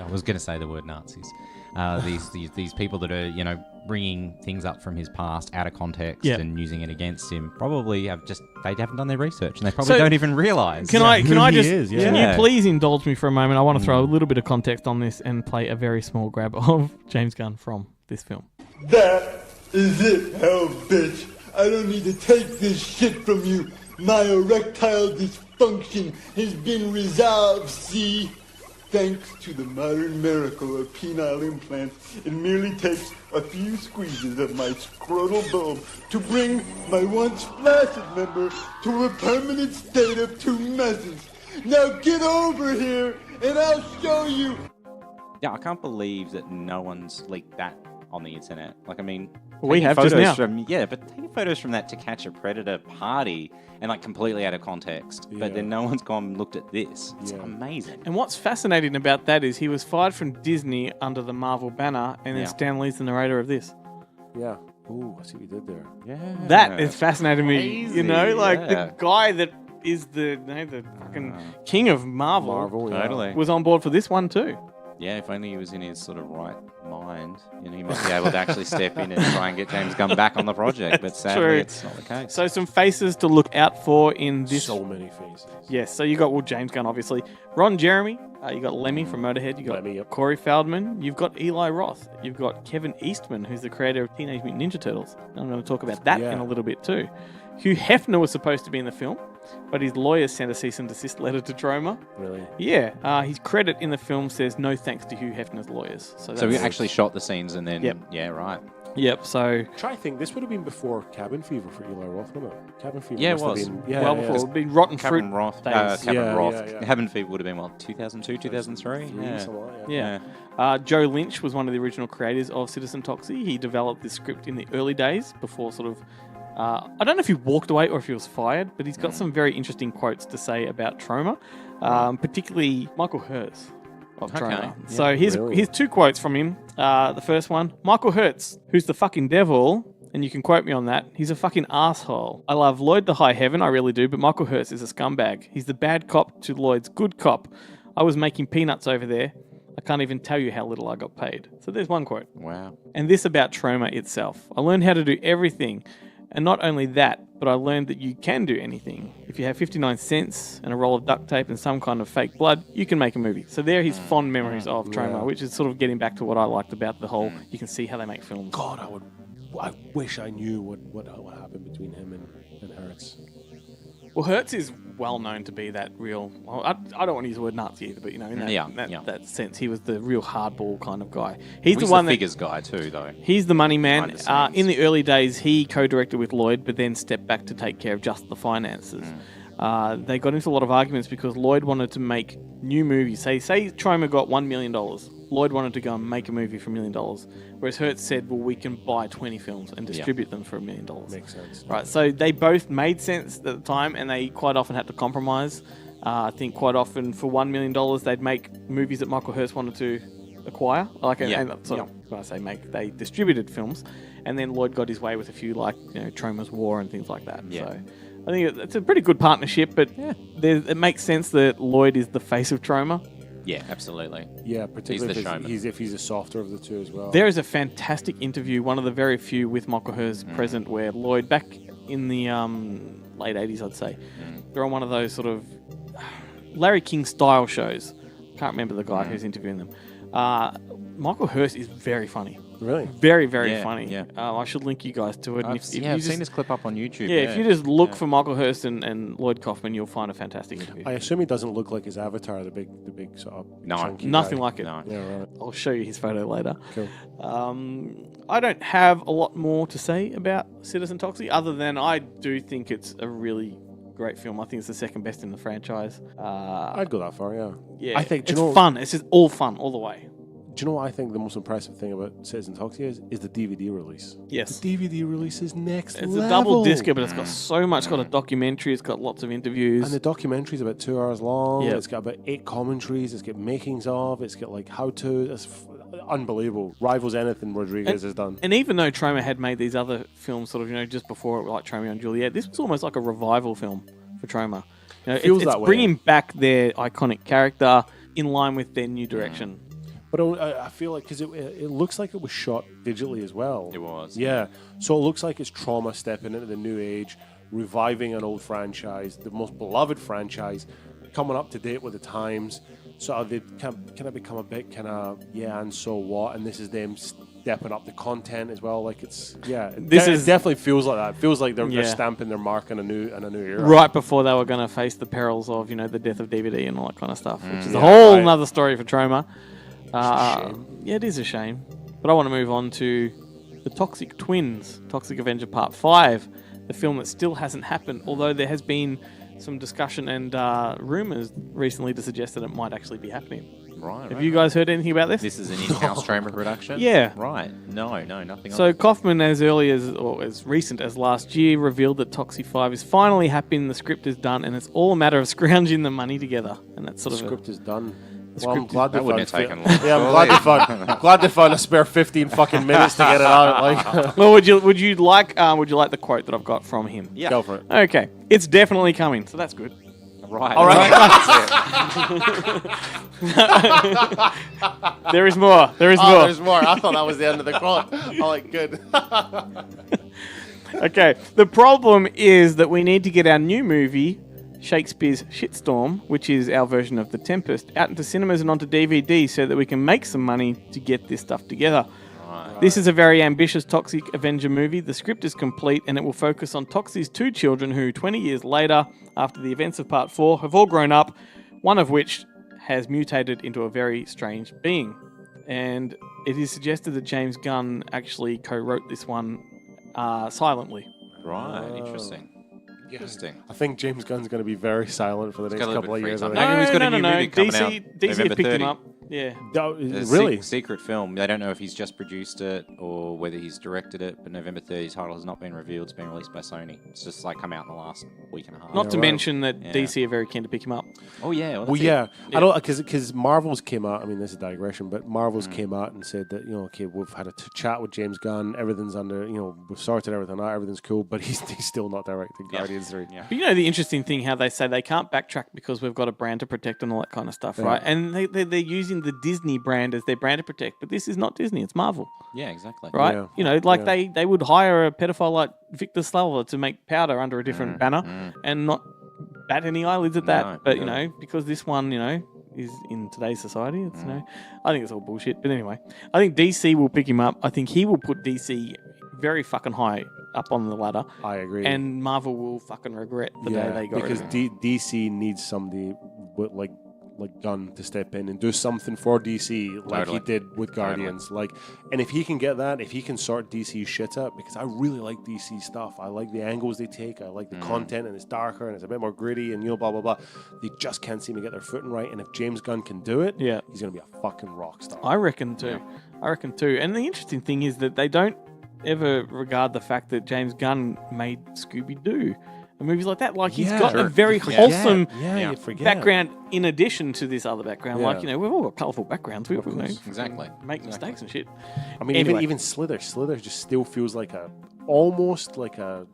was going to say the word Nazis. These people that are bringing things up from his past out of context and using it against him probably they haven't done their research and they probably don't even realize. Can Yeah. you please indulge me for a moment? I want to throw a little bit of context on this and play a very small grab of James Gunn from this film. That is it, hell bitch. I don't need to take this shit from you. My erectile dysfunction has been resolved, see? Thanks to the modern miracle of penile implants, it merely takes a few squeezes of my scrotal bulb to bring my once flaccid member to a permanent state of two messes. Now get over here and I'll show you. Yeah, I can't believe that no one's leaked that on the internet. Like, I mean, We taking have just photos now. but taking photos from that To Catch a Predator party and like completely out of context. Yeah. But then no one's gone and looked at this. It's amazing. And what's fascinating about that is he was fired from Disney under the Marvel banner, and then Yeah. Stan Lee's the narrator of this. Yeah. Ooh, I see what you did there. Yeah. That is fascinating me. Crazy, You know, like yeah. the guy that is the fucking king of Marvel, Totally. was on board for this one too. Yeah, if only he was in his sort of right mind, he might be able to actually step in and try and get James Gunn back on the project. But sadly, True. it's not the case. So some faces to look out for in this. So many faces. Yes, so you got James Gunn, obviously. Ron Jeremy, you got Lemmy from Motorhead, you got Lemmy, yep. Corey Feldman, you've got Eli Roth, you've got Kevin Eastman, who's the creator of Teenage Mutant Ninja Turtles. I'm going to talk about that in a little bit too. Hugh Hefner was supposed to be in the film, but his lawyers sent a cease and desist letter to Troma. Really? Yeah, his credit in the film says no thanks to Hugh Hefner's lawyers. So we actually shot the scenes and then, yeah, right. Yep, so... Try to think, this would have been before Cabin Fever for Eli Roth, wouldn't it? Cabin Fever Yeah, must it was. have been... well before. It would be Rotten Cabin Fruit Roth. days. Cabin Roth. yeah. Cabin Fever would have been, 2002, 2003? Yeah. Joe Lynch was one of the original creators of Citizen Toxie. He developed this script in the early days before sort of... I don't know if he walked away or if he was fired, but he's got some very interesting quotes to say about Troma, particularly Michael Hertz of Troma. Yeah, So here's two quotes from him. The first one, Michael Hertz, who's the fucking devil, and you can quote me on that, he's a fucking asshole. I love Lloyd the High Heaven, I really do, but Michael Hertz is a scumbag. He's the bad cop to Lloyd's good cop. I was making peanuts over there. I can't even tell you how little I got paid. So there's one quote. Wow. And this about Troma itself. I learned how to do everything. And not only that, but I learned that you can do anything. If you have 59 cents and a roll of duct tape and some kind of fake blood, you can make a movie. So there are his fond memories of Troma, which is sort of getting back to what I liked about the whole, you can see how they make films. God, I wish I knew what happened between him and Hertz. Well, Hertz is well known to be that real... Well, I don't want to use the word Nazi either, but, in that sense, he was the real hardball kind of guy. He's the one figures guy too, though. He's the money man. In the early days, he co-directed with Lloyd, but then stepped back to take care of just the finances. They got into a lot of arguments because Lloyd wanted to make new movies. Say Troma got $1 million. Lloyd wanted to go and make a movie for $1 million. Whereas Hertz said, well, we can buy 20 films and distribute them for $1 million. Makes sense. Right, so they both made sense at the time, and they quite often had to compromise. I think quite often for $1 million, they'd make movies that Michael Hertz wanted to acquire. When I say make, they distributed films, and then Lloyd got his way with a few, like Troma's War and things like that. Yeah. So I think it's a pretty good partnership, but it makes sense that Lloyd is the face of Troma. Yeah, absolutely. Yeah, particularly he's the showman. if he's a softer of the two as well. There is a fantastic interview, one of the very few with Michael Hertz present, where Lloyd, back in the late 80s, I'd say, they're on one of those sort of Larry King style shows. Can't remember the guy who's interviewing them. Michael Hertz is very funny. Really? Very, very funny. Yeah. I should link you guys to it. I've seen this clip up on YouTube. Yeah, if you just look for Michael Hertz and Lloyd Kaufman, you'll find a fantastic interview. I assume he doesn't look like his avatar, the big sort of chunky nothing guy. like it. No. Yeah, right. I'll show you his photo later. Cool. I don't have a lot more to say about Citizen Toxie, other than I do think it's a really great film. I think it's the second best in the franchise. I'd go that far, yeah. Yeah, I think it's fun. It's just all fun all the way. Do you know what I think the most impressive thing about Citizen Toxie is the DVD release? Yes. The DVD release is next level. It's a double disc, but it's got so much. It's got a documentary. It's got lots of interviews. And the documentary's about 2 hours long. Yeah. It's got about 8 commentaries. It's got makings of. It's got like how-to. It's unbelievable. Rivals anything Rodriguez has done. And even though Troma had made these other films sort of, just before it, like Tromeo and Juliet, this was almost like a revival film for Troma. Feels that it's way. bringing back their iconic character in line with their new direction. But I feel like, because it looks like it was shot digitally as well. It was. Yeah. So it looks like it's Troma stepping into the new age, reviving an old franchise, the most beloved franchise, coming up to date with the times. So they kind of become a bit and so what? And this is them stepping up the content as well. Like it definitely feels like that. It feels like they're stamping their mark in a new era. Right before they were going to face the perils of, the death of DVD and all that kind of stuff, which is a whole nother story for Troma. Yeah, it is a shame. But I want to move on to the Toxic Twins, Toxic Avenger Part 5, the film that still hasn't happened, although there has been some discussion and rumours recently to suggest that it might actually be happening. Right. Have you guys heard anything about this? This is an in-house Troma production? Yeah. Right. No, nothing. So Kaufman, as early as, or as recent as last year, revealed that Toxic 5 is finally happening, the script is done, and it's all a matter of scrounging the money together. And that's sort The script is done. Well, I'm glad that wouldn't have taken long. Yeah, I'm glad they found a spare 15 fucking minutes to get it out. Like, Well, would you like the quote that I've got from him? Yeah. go for it. Okay, it's definitely coming, so that's good. Right. All right. There is more. There is more. There's more. I thought that was the end of the quote. I'm like, good. Okay, the problem is that we need to get our new movie, Shakespeare's Shitstorm, which is our version of The Tempest, out into cinemas and onto DVD so that we can make some money to get this stuff together. This is a very ambitious Toxic Avenger movie. The script is complete and it will focus on Toxie's 2 children who, 20 years later, after the events of Part 4, have all grown up, one of which has mutated into a very strange being. And it is suggested that James Gunn actually co-wrote this one silently. Right, interesting. Interesting. I think James Gunn's going to be very silent for the next couple of years. No, he's got a new movie coming out DC November picked 30. him up. Yeah. Really? Secret film. They don't know if he's just produced it or whether he's directed it, but November 30's title has not been revealed. It's been released by Sony. It's just like come out in the last week and a half. Not to mention that DC are very keen to pick him up. Oh, yeah. Well, yeah. I don't, because Marvel's came out. I mean, this is a digression, but Marvel's came out and said that, okay, we've had a chat with James Gunn. Everything's under, we've sorted everything out. Everything's cool, but he's still not directing Guardians 3. Yeah. But the interesting thing, how they say they can't backtrack because we've got a brand to protect and all that kind of stuff, right? And they're using the Disney brand as their brand to protect, but this is not Disney, it's Marvel. Yeah, exactly. Right? Yeah. They would hire a pedophile like Victor Slava to make powder under a different banner and not bat any eyelids at that. No, but, because this one, is in today's society, it's, I think it's all bullshit. But anyway, I think DC will pick him up. I think he will put DC very fucking high up on the ladder. I agree. And Marvel will fucking regret the day they got rid because of him. DC needs somebody with like Gunn to step in and do something for DC like he did with Guardians. And if he can get that, if he can sort DC shit up, because I really like DC stuff. I like the angles they take. I like the content, and it's darker and it's a bit more gritty and blah blah blah. They just can't seem to get their footing right. And if James Gunn can do it, he's gonna be a fucking rock star. I reckon too. And the interesting thing is that they don't ever regard the fact that James Gunn made Scooby-Doo and movies like that. Like, he's got a very wholesome background in addition to this other background. Like, we've all got colourful backgrounds. We exactly make mistakes and shit. I mean, even Slither just still feels like almost like a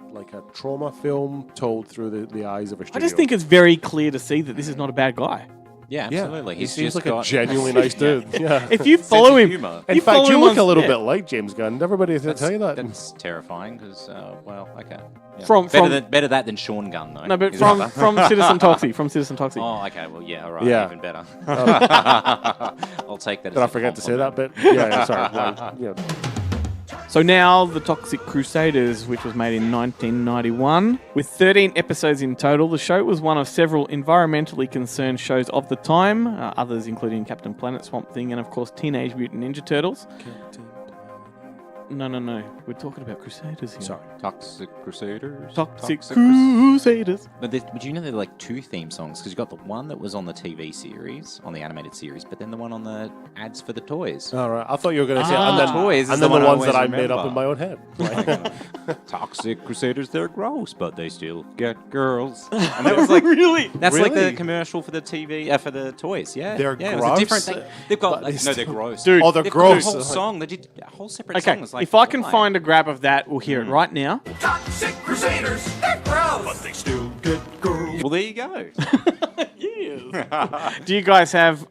trauma film told through the eyes of a studio. I just think it's very clear to see that this is not a bad guy. Yeah, absolutely. He seems like a genuinely nice dude. If you follow him, in fact, you look a little bit like James Gunn. Everybody will tell you that. That's terrifying because, okay. Yeah. From better that than Sean Gunn, though. No, but from Citizen Toxie. From Citizen Toxie. Oh, okay. Well, yeah, all right. Yeah. Even better. I'll take that. Did I forget to say that bit? Yeah, sorry. So now The Toxic Crusaders, which was made in 1991. With 13 episodes in total, the show was one of several environmentally concerned shows of the time, others including Captain Planet, Swamp Thing, and of course Teenage Mutant Ninja Turtles. No. We're talking about Crusaders here. Sorry. Toxic Crusaders. Toxic Crusaders. But you know there are like 2 theme songs, because you got the one that was on the TV series, on the animated series, but then the one on the ads for the toys. All right. I thought you were going to say toys, and then the ones that I made up in my own head. Toxic Crusaders, they're gross, but they still get girls. And that was like really? That's like the commercial for the TV for the toys. Yeah, they're gross. It was a different thing. They've got they're gross, dude. Oh, they're gross. Got a whole song. They did a whole separate okay, song. if I can find a grab of that, we'll hear it right now. Toxic Crusaders, they're gross, but they still get girls. Well, there you go. Yes. Do you guys have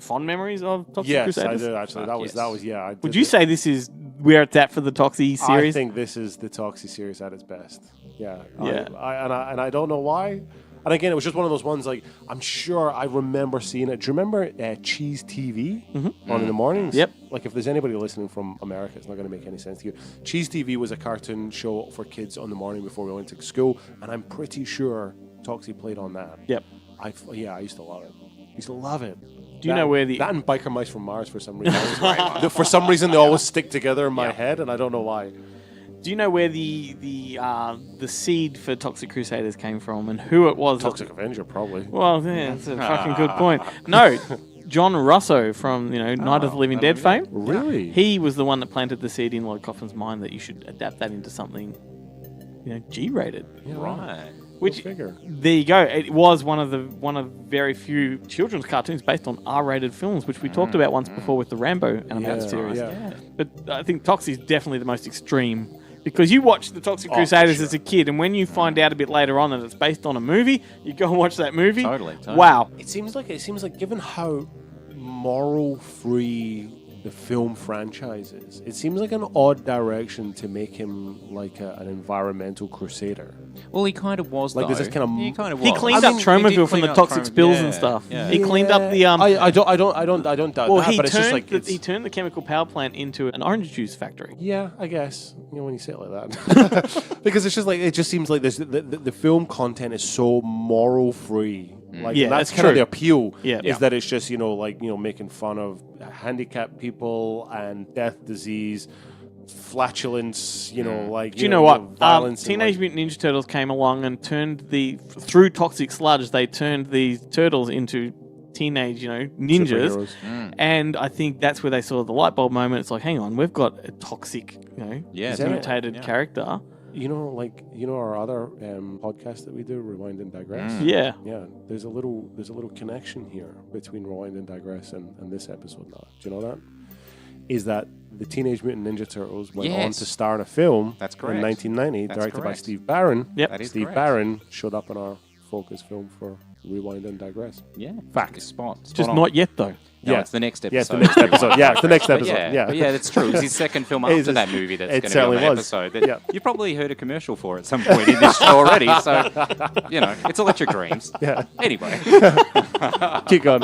fond memories of Toxic Crusaders? Yes, I do actually. That was yeah. Would you say this is where it's at for the Toxie series? I think this is the Toxie series at its best. Yeah. Yeah. I don't know why. And again, it was just one of those ones, like, I'm sure I remember seeing it. Do you remember Cheese TV on in the mornings? Yep. Like, if there's anybody listening from America, it's not going to make any sense to you. Cheese TV was a cartoon show for kids on the morning before we went to school, and I'm pretty sure Toxie played on that. Yep. I used to love it. Used to love it. Do you know where that and Biker Mice from Mars for some reason? For some reason, they always stick together in my head, and I don't know why. Do you know where the seed for Toxic Crusaders came from and who it was? Toxic Avenger, probably. Well, yeah, that's a fucking good point. No, John Russo from Night of the Living Dead fame. Really? He was the one that planted the seed in Lloyd Coffin's mind that you should adapt that into something, G-rated. Yeah, right. Which, figure. there you go. It was one of very few children's cartoons based on R-rated films, which we talked about once before with the Rambo animated series. Yeah. But I think Toxic is definitely the most extreme. Because you watched the Toxic Crusaders as a kid, and when you find out a bit later on that it's based on a movie, you go and watch that movie. Totally. Wow. It seems like given how moral free the film franchise is, it seems like an odd direction to make him like an environmental crusader. Well, he kind of was. Like, there's this kind of he kind of was. He cleaned up Tromaville from the toxic spills and stuff. Yeah. He cleaned up the I don't doubt Well, that, but it's just like he turned the chemical power plant into an orange juice factory. Yeah, I guess. When you say it like that, because it's just like it just seems like the film content is so moral free. Like, yeah, and that's kind true. of the appeal. Yeah. Is that it's just making fun of handicapped people and death, disease, flatulence. Do you know what? Violence. Teenage Mutant Ninja Turtles came along and through toxic sludge, they turned the turtles into teenage, ninjas. And I think that's where they saw the light bulb moment. It's like, hang on, we've got a toxic, mutated character. Our other podcast that we do, Rewind and Digress. Yeah. There's a little connection here between Rewind and Digress and this episode. Now, do you know that? Is that the Teenage Mutant Ninja Turtles went on to star in a film? That's correct. In 1990, directed by correct. Steve Barron. Yep. That is Steve correct. Barron showed up in our focus film for Rewind and Digress. Yeah. Fact. Spot Just on. not yet, though. No, it's the next episode. Yeah, it's the next episode. Yeah, it's the next episode. But yeah, that's true. It's his second film after that movie that's going to be on the episode. That You've probably heard a commercial for at some point in this show already. So, it's Electric Dreams. Yeah. Anyway. Keep going.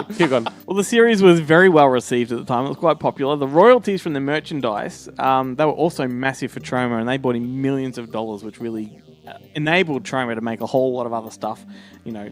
Well, the series was very well received at the time. It was quite popular. The royalties from the merchandise, they were also massive for Troma, and they brought in millions of dollars, which really enabled Troma to make a whole lot of other stuff,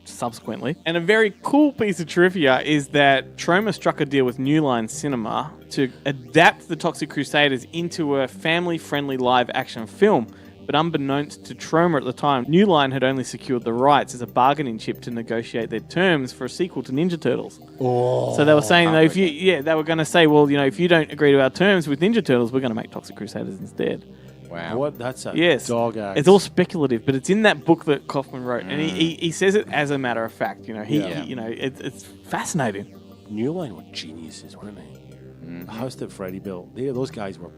subsequently. And a very cool piece of trivia is that Troma struck a deal with New Line Cinema to adapt the Toxic Crusaders into a family-friendly live-action film. But unbeknownst to Troma at the time, New Line had only secured the rights as a bargaining chip to negotiate their terms for a sequel to Ninja Turtles. Oh, so they were saying that they were going to say, well, if you don't agree to our terms with Ninja Turtles, we're going to make Toxic Crusaders instead. Wow. What? That's a dog act. It's all speculative, but it's in that book that Kaufman wrote, and he says it as a matter of fact. It's fascinating. New Line were geniuses, weren't they? The house that Freddie built, those guys were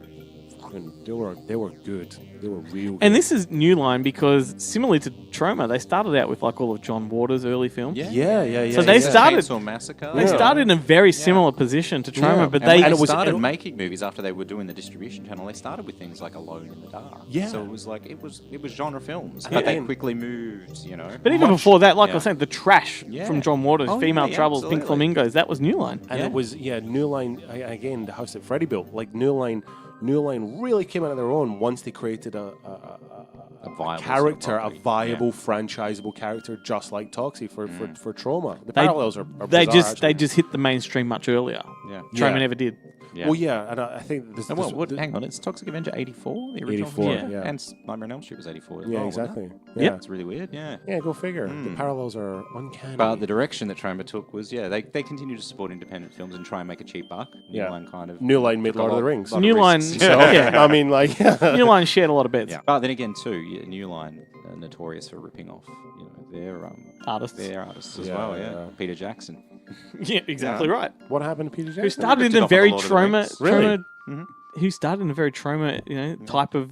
they were good. They were real good. And this is New Line because, similarly to Troma, they started out with like all of John Waters' early films. Yeah. So they started Chainsaw Massacre. They started in a very similar position to Troma, but they started making movies after they were doing the distribution channel. They started with things like Alone in the Dark. Yeah. So it was like it was genre films, but they quickly moved. But even before that, like I was saying, the Trash Yeah. from John Waters, Female Troubles, Pink absolutely. Flamingos, that was New Line. And it was New Line again. The house that Freddie built, like New Line really came out of their own once they created a viable character, sort of a viable franchisable character, just like Toxic for Troma. The They- parallels are They bizarre, they just hit the mainstream much earlier. Yeah. Troma Yeah. never did. Yeah. Well, yeah, and I think this. And hang on, it's Toxic Avenger 84, the original 84, film? yeah. And Nightmare on Elm Street was 84 as Yeah, well, wasn't exactly. it? Yeah. It's really weird, yeah. Yeah, go figure. The parallels are uncanny. But the direction that Troma took was, they continue to support independent films and try and make a cheap buck. New Line kind of... New Line made took a Lord of the lot- Rings. lot of New Line, risks. yeah. I mean, like... New Line shared a lot of bets. Yeah. But then again, too, New Line are notorious for ripping off, their Artists. Their artists as Yeah, well, yeah. Peter Jackson. Yeah, exactly right. What happened to Peter Jackson? Who started in ripped a off of very a lot of the Troma... Rings. Really? Troma who started in a very Troma, type of...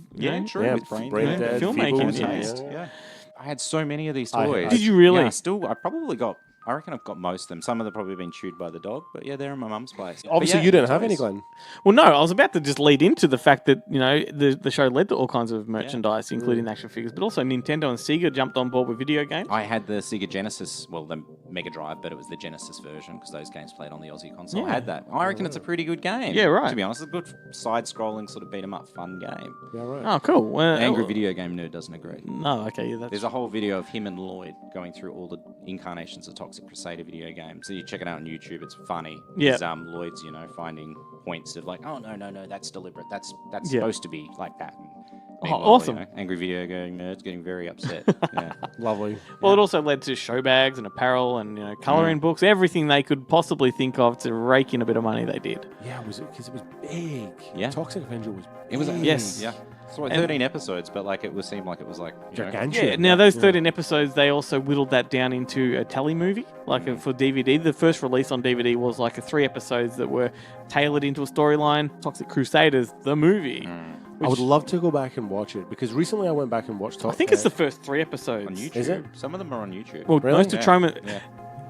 True. Yeah, With Brain Dead, filmmaking, Feebles, yeah. Yeah. I had so many of these I- toys. Did you really? Yeah, I reckon I've got most of them. Some of them probably been chewed by the dog, but yeah, they're in my mum's place. But Obviously, yeah, you didn't have toys. any, Glenn. Well, no, I was about to just lead into the fact that, the show led to all kinds of merchandise, including action figures, but also Nintendo and Sega jumped on board with video games. I had the Sega Genesis, well, the Mega Drive, but it was the Genesis version because those games played on the Aussie console. Yeah. I had that. I reckon it's a pretty good game. Yeah, right. To be honest, it's a good side-scrolling sort of beat-em-up fun game. Yeah, right. Oh, cool. Well, Angry Video Game Nerd doesn't agree. No, okay, yeah, that's... There's a whole video of him and Lloyd going through all the incarnations of Toxic Crusader video games. So you check it out on YouTube. It's funny. Yeah. Because, Lloyd's, finding points of like, oh no, that's deliberate. That's Yeah. supposed to be like that. Meanwhile, awesome. Angry Video Game Nerd's getting very upset. Yeah. Lovely. Well, it also led to show bags and apparel and colouring books, everything they could possibly think of to rake in a bit of money. They did. Yeah, because it was big. Yeah. Toxic Avenger was big. It was Yes. Yeah. So 13 episodes, but like it would seem like it was like Gigantic. Yeah, now those 13 episodes, they also whittled that down into a tele movie, like for DVD. The first release on DVD was like 3 episodes that were tailored into a storyline. Toxic Crusaders, the movie. I would love to go back and watch it because recently I went back and watched. I think it's the first 3 episodes. on YouTube. Is it? Some of them are on YouTube. Well, Really? most of Yeah. Troma, Yeah.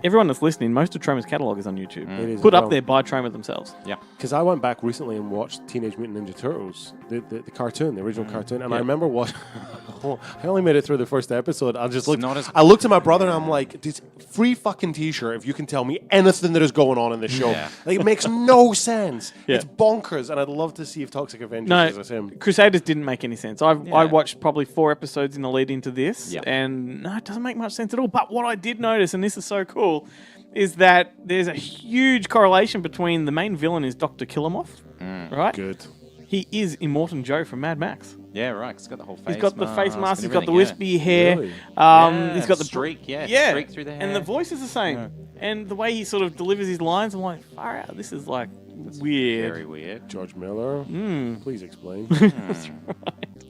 everyone that's listening, most of Troma's catalog is on YouTube. It is Put as up well. there by Troma themselves. Yeah. Because I went back recently and watched Teenage Mutant Ninja Turtles, the cartoon, the original cartoon, and I remember what I only made it through the first episode. I just looked. not as- I looked at my brother and I'm like, "This free fucking T-shirt if you can tell me anything that is going on in the show." Yeah. Like, it makes no sense. Yeah. It's bonkers, and I'd love to see if Toxic Avenger No, is him. Crusaders didn't make any sense. I Yeah. watched probably 4 episodes in the lead into this, Yep. and no, it doesn't make much sense at all. But what I did notice, and this is so cool, is that there's a huge correlation between the main villain is Dr. Killamoff, right? Good. He is Immortan Joe from Mad Max. Yeah, right. He's got the whole face. He's got the face mask. and He's got the everything, wispy hair. Really? He's got the streak. Yeah, yeah, streak through the hair. and the voice is the same. And the way he sort of delivers his lines, I'm like, far out. This is like weird. Very weird. George Miller. Please explain.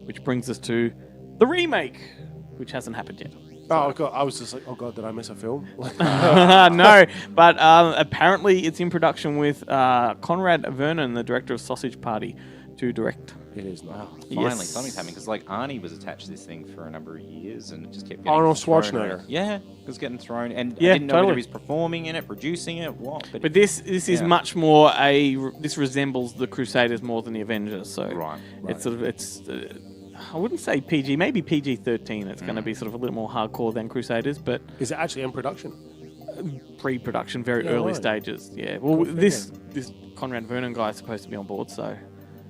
Which brings us to the remake, which hasn't happened yet. Oh god, I was just like, oh god, did I miss a film? No, but apparently it's in production with Conrad Vernon, the director of Sausage Party, to direct. It is not. Finally, Yes. something's happening because like Arnie was attached to this thing for a number of years and it just kept getting Arnold thrown Schwarzenegger. around. Yeah, it was getting thrown, and Yeah, I didn't know totally. whether he was performing in it, producing it, what. But this is Yeah. much more this resembles the Crusaders more than the Avengers. So Right. it's sort of I wouldn't say PG, maybe PG-13. It's going to be sort of a little more hardcore than Crusaders, but Is it actually in production? pre-production, very Yeah, early right. stages. Yeah. Well, this Conrad Vernon guy is supposed to be on board, so.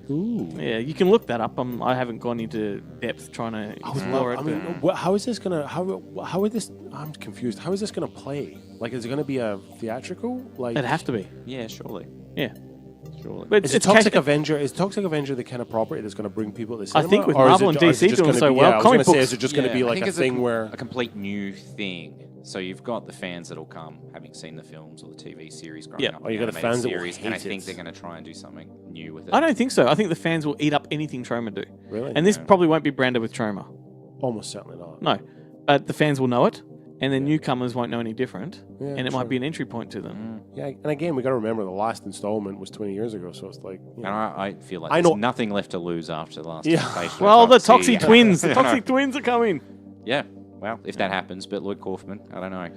Ooh. Yeah, you can look that up. I haven't gone into depth trying to explore it. I mean, how is this gonna? How is this? I'm confused. How is this gonna play? Like, is it gonna be a theatrical? Like, it'd have to be. yeah, surely. Yeah. Surely. But Is it Toxic Avenger? Is Toxic Avenger the kind of property that's going to bring people to the cinema? think with Or is Marvel it- and or is it DC just doing gonna so be- well, yeah, I was comic gonna say, books- is it just going to be I like think a it's thing where? a complete new thing. So you've got the fans that'll come, having seen the films or the TV series growing Yeah. up. Oh, you got the animated fans that will series, and I hate think it. they're going to try and do something new with it. I don't think so. I think the fans will eat up anything Troma do. Really? And this probably won't be branded with Troma. Almost certainly not. No. But the fans will know it, and then newcomers won't know any different, Yeah, and it true. might be an entry point to them. Yeah, and again, we got to remember the last installment was 20 years ago, so it's like. You And know. I feel like I there's know- nothing left to lose after the last Yeah. conversation. Well, the I'd see- Toxic Twins. The Toxic Twins are coming. Yeah. Well, if that happens, but Lloyd Kaufman, I don't know.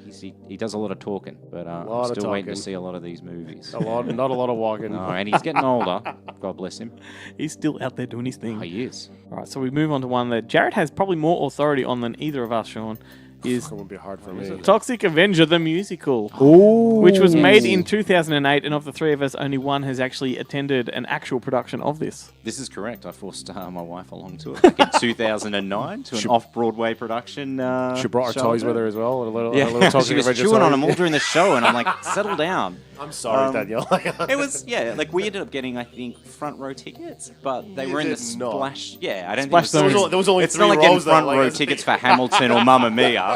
He does a lot of talking, but I'm Lot of still waiting to talking. see a lot of these movies. Not a lot of walking. No, and he's getting older. God bless him. He's still out there doing his thing. Oh, he is. All right, so we move on to one that Jared has probably more authority on than either of us, Sean. Is It would be hard for me. Toxic Avenger the musical, Ooh. which was made in 2008, and of the three of us, only one has actually attended an actual production of this. This is correct. I forced my wife along to it back in 2009 to an off-Broadway production. She brought her show toys of with it. her as well. A little Yeah, Toxic she was Avenger chewing on toy. them all during the show, and I'm like, settle down. I'm sorry, Daniel. It was, yeah, like we ended up getting, I think, front row tickets, but they were in the did not. splash. Yeah, I don't Splash think zone. There was only it's three not like getting rows, though, front like, row it's- tickets for Hamilton or Mamma Mia.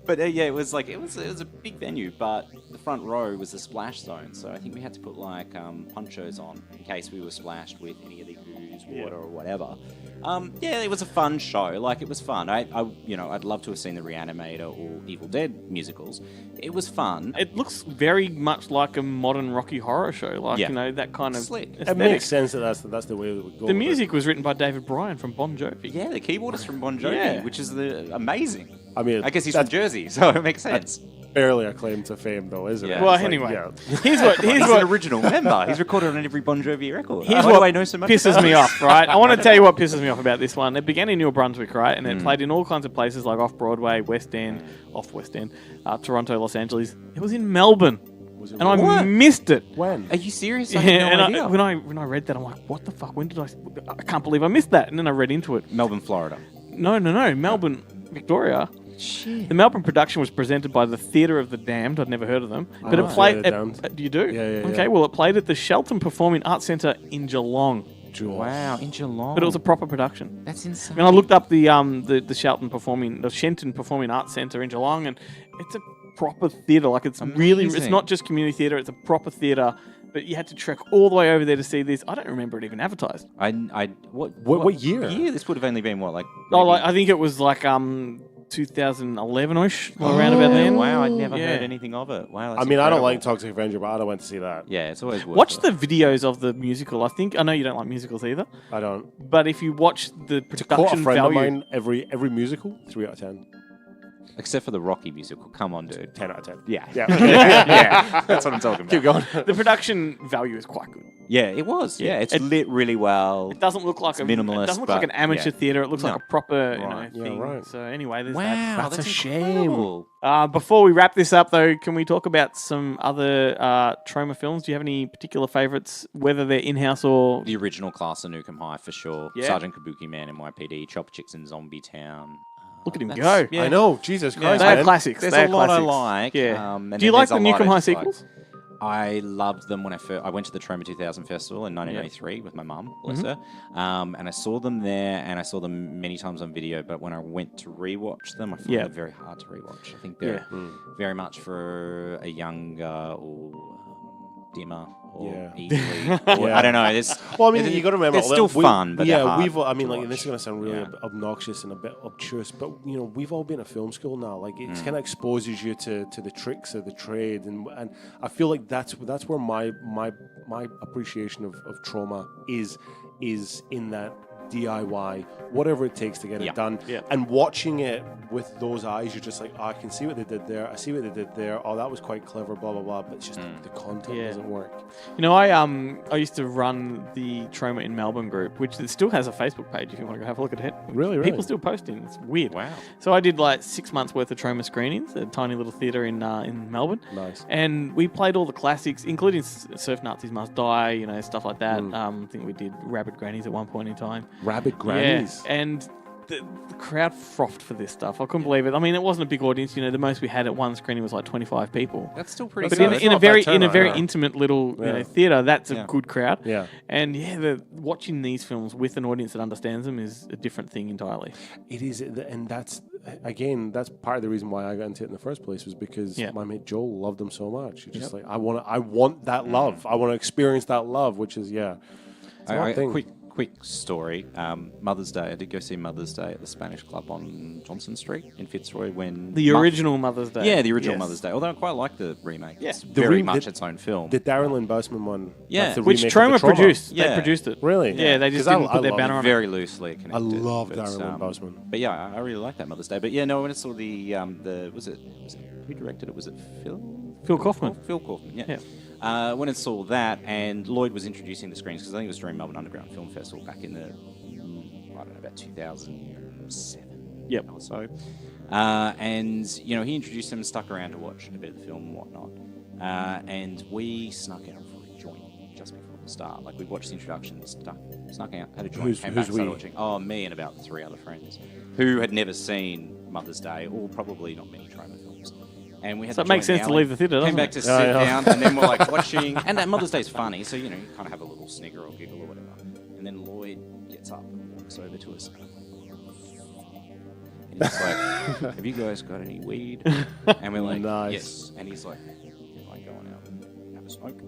But yeah, it was a big venue, but the front row was the splash zone, so I think we had to put like ponchos on in case we were splashed with any of the ooze, water, or whatever. Yeah, it was a fun show. Like, it was fun. I'd love to have seen the Reanimator or Evil Dead musicals. It was fun. It looks very much like a modern Rocky Horror show, like Yeah. that kind of Slick. It aesthetic. makes sense that that's the way it would go. The with it. music was written by David Bryan from Bon Jovi. Yeah, the keyboardist from Bon Jovi, Yeah. which is amazing. I mean, I guess he's from Jersey, so it makes sense. barely a claim to fame, though, isn't Yeah. it? Well, It's like, anyway, yeah. here's He's what an original member. He's recorded on every Bon Jovi record. Here's Why what do I know so much pisses about me this? off, right? I want to tell you what pisses me off about this one. It began in New Brunswick, right? And it played in all kinds of places like off-Broadway, West End, off-West End, Toronto, Los Angeles. It was in Melbourne. And I What? missed it. When? Are you serious? Yeah, I had and no idea. when I read that, I'm like, what the fuck? When did I can't believe I missed that. And then I read into it. Melbourne, Florida. No. Melbourne, Victoria. Shit. The Melbourne production was presented by the Theatre of the Damned. I'd never heard of them. But it know. played... Theatre of the Damned. Do you do? Yeah. Okay, well, it played at the Shelton Performing Arts Centre in Geelong. Wow, in Geelong. But it was a proper production. That's insane. And I looked up the Shelton the Shenton Performing Arts Centre in Geelong, and it's a proper theatre. Like, it's really, it's Amazing. not just community theatre, it's a proper theatre but you had to trek all the way over there to see this. I don't remember it even advertised. What year? Year? This would have only been what, like? I think it was like 2011ish, around about then. Wow, I'd never heard anything of it. Wow, that's I mean, I don't incredible. like Toxic Avenger, but I don't went to see that. Yeah, it's always worth Watch it. the videos of the musical. I know you don't like musicals either. I don't. But if you watch the Quote a production friend value, of mine, every musical, 3 out of 10. Except for the Rocky musical. Come on, dude. 10 out of 10. Yeah. Yeah. Yeah. That's what I'm talking about. Keep going. the production value is quite good. Yeah, it was. Yeah, it's lit really well. It doesn't look like minimalist. It doesn't look like an amateur theatre. It looks like a proper thing. Right. So anyway, there's Wow, That's a incredible. shame. Before we wrap this up, though, can we talk about some other Troma films? Do you have any particular favourites, whether they're in-house or... The original Class of Nukem High, for sure. Yeah. Sergeant Kabuki Man, NYPD, Chopper Chicks in Zombie Town. Look at him go. Yeah. I know. Jesus Christ, They're man. classics. There's They're a lot classics. I like. Yeah. And Do then you like there's the a lot Nukem I High dislike. sequels? I loved them when I went to the Troma 2000 Festival in 1993 with my mum, bless her. And I saw them there, and I saw them many times on video. But when I went to rewatch them, I found them very hard to rewatch. I think they're very much for a younger or dimmer or easily. Or, I don't know. Well, I mean, you got to remember, it's still fun, but they're hard I mean, to like, this is watch. going to sound really obnoxious and a bit obtuse, but you know, we've all been at film school now. Like, it kind of exposes you to the tricks of the trade, and I feel like that's where my appreciation of Troma is in that DIY, whatever it takes to get it done. Yeah. And watching it with those eyes, you're just like, oh, I can see what they did there. I see what they did there. Oh, that was quite clever, blah, blah, blah. But it's just the content doesn't work. You know, I used to run the Troma in Melbourne group, which still has a Facebook page if you want to go have a look at it. Really? People still posting. It's weird. Wow. So I did like 6 months worth of Troma screenings at a tiny little theatre in Melbourne. Nice. And we played all the classics, including Surf Nazis Must Die, you know, stuff like that. I think we did Rabid Grannies at one point in time. Rabid Grannies. Yeah, and the crowd frothed for this stuff. I couldn't believe it. I mean, it wasn't a big audience. You know, the most we had at one screening was like 25 people. That's still pretty But good. in a very intimate little theatre, that's a good crowd. Yeah. And watching these films with an audience that understands them is a different thing entirely. It is, and that's part of the reason why I got into it in the first place, was because my mate Joel loved them so much. He's just like, I want that love. I want to experience that love, which is it's a thing. Quick story. Mother's Day. I did go see Mother's Day at the Spanish Club on Johnson Street in Fitzroy. When the original Mother's Day. Yeah, the original Mother's Day. Although I quite like the remake. Yeah. It's very much its own film. The Darren Lynn Bousman one. Yeah. like the Which remake of Troma the produced. Yeah. They produced it. Really? Yeah, they just didn't put their banner on it. Very loosely connected. I love but, Darren Lynn Bousman. But yeah, I really like that Mother's Day. But yeah, no, when I saw the was it who directed it? Was it Phil Kaufman. Phil Kaufman. Yeah. When I saw that, and Lloyd was introducing the screens, because I think it was during Melbourne Underground Film Festival back in the I don't know, about 2007 or so. And, you know, he introduced them and stuck around to watch a bit of the film and whatnot. And we snuck out for a joint just before the start. Like, we watched the introduction, snuck out, had a joint, came back, started watching. Oh, me and about 3 other friends who had never seen Mother's Day, or probably not many Troma films. And we had So it makes sense to leave the theatre, doesn't Came back it? to sit down, and then we're like watching. And that Mother's Day's funny, so, you know, you kind of have a little snigger or giggle or whatever. And then Lloyd gets up and walks over to us. And he's like, have you guys got any weed? And we're like, Nice. yes. And he's like, I going out and have a smoke?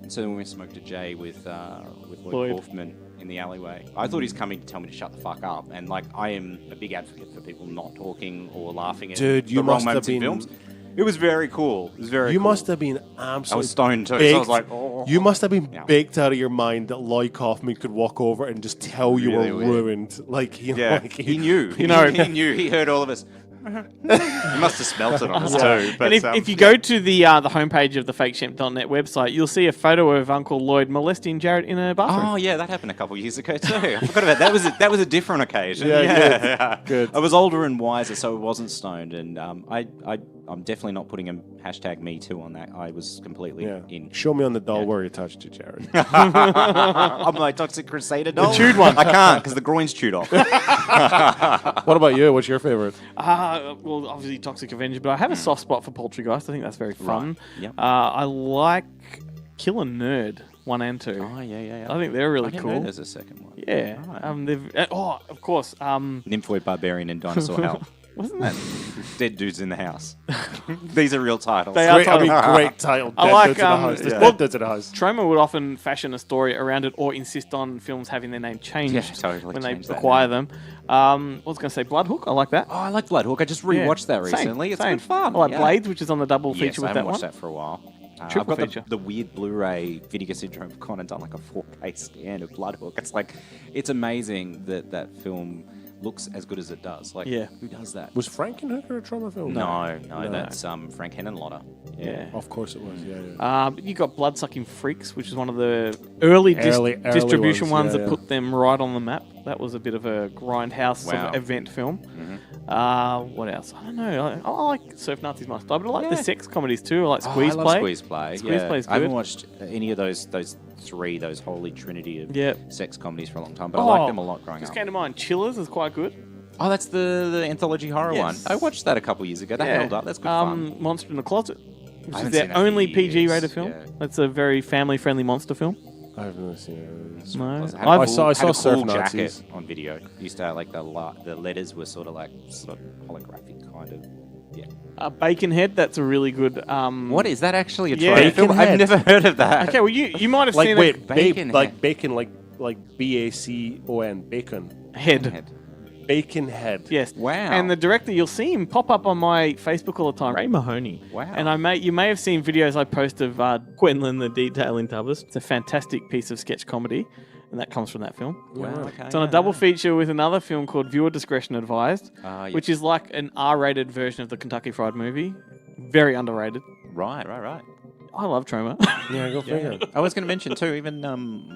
And so then we went and smoked a J with Lloyd Kaufman in the alleyway. I thought he was coming to tell me to shut the fuck up. And like, I am a big advocate for people not talking or laughing at Dude, you the wrong must have moments in been- films. It was very cool. It was very You cool. must have been absolutely I was stoned too, so I was like, oh. You must have been Yeah. baked out of your mind that Lloyd Kaufman could walk over and just tell you Really were weird. ruined. Like, you know, Yeah, like, he knew. You know- he knew. He heard all of us. He must have smelt it on us too. But, And if you go to the homepage of the fakeshemp.net website, you'll see a photo of Uncle Lloyd molesting Jared in a bathroom. oh yeah, that happened a couple of years ago too. I forgot about that. That was a different occasion. Yeah, good. I was older and wiser, so I wasn't stoned, and I'm definitely not putting a hashtag Me Too on that. I was completely in. Show me on the doll where you touched it, Jared. I'm my Toxic Crusader doll. The chewed one. I can't because the groin's chewed off. What about you? What's your favorite? Well, obviously Toxic Avenger, but I have a soft spot for Poltergeist. I think that's very fun. Right. Yep. I like Kill a Nerd 1 and 2. Oh yeah. I think they're really I didn't cool. know there's a second one. Yeah. Right. They've of course. Nymphoid Barbarian and Dinosaur Hell. Wasn't that? Dead Dudes in the House. These are real titles. They are Great title. I like, Dead Dudes in the House. Troma would often fashion a story around it or insist on films having their name changed when they acquire them. I was going to say Bloodhook. I like that. Oh, I like Bloodhook. I just rewatched that recently. It's good fun. I like Blades, which is on the double feature with that one. I haven't watched that for a while. I've Triple got feature. the weird Blu-ray Vinegar Syndrome. I've gone and done like a 4K scan of Bloodhook. It's like, it's amazing that film looks as good as it does. Like, who does that? Was Frankenhooker a Troma film? No, that's Frank Henenlotter. Yeah. Of course it was, You got Bloodsucking Freaks, which is one of the early distribution ones that put them right on the map. That was a bit of a grindhouse sort of event film. What else? I don't know. I like Surf Nazis Must Die, but I like the sex comedies too. I like Squeeze I love Play. Squeeze Play. Squeeze Play's good. I haven't watched any of those holy trinity of sex comedies for a long time, but I like them a lot growing up. Just came to mind. Chillers is quite good. Oh, that's the anthology horror one. I watched that a couple years ago. That held up. That's good fun. Monster in the Closet, which is seen their that for only years. PG-rated film. That's a very family-friendly monster film. I haven't seen it. No, I saw had a Surf cool Nazis jacket on video. Used to have like the letters were sort of holographic kind of. Yeah. Baconhead. That's a really good. What is that actually a Yeah. film? I've never heard of that. Okay, well you might have seen bacon, like bacon, like BACON, bacon Head. Baconhead. Yes. Wow. And the director, you'll see him pop up on my Facebook all the time. Ray Mahoney. Wow. And you may have seen videos I post of Gwendolyn the Detail in Tubbers. It's a fantastic piece of sketch comedy, and that comes from that film. Wow. Okay. It's on a double feature with another film called Viewer Discretion Advised, which is like an R-rated version of the Kentucky Fried Movie. Very underrated. Right. I love Troma. Yeah, go figure. I was going to mention too, even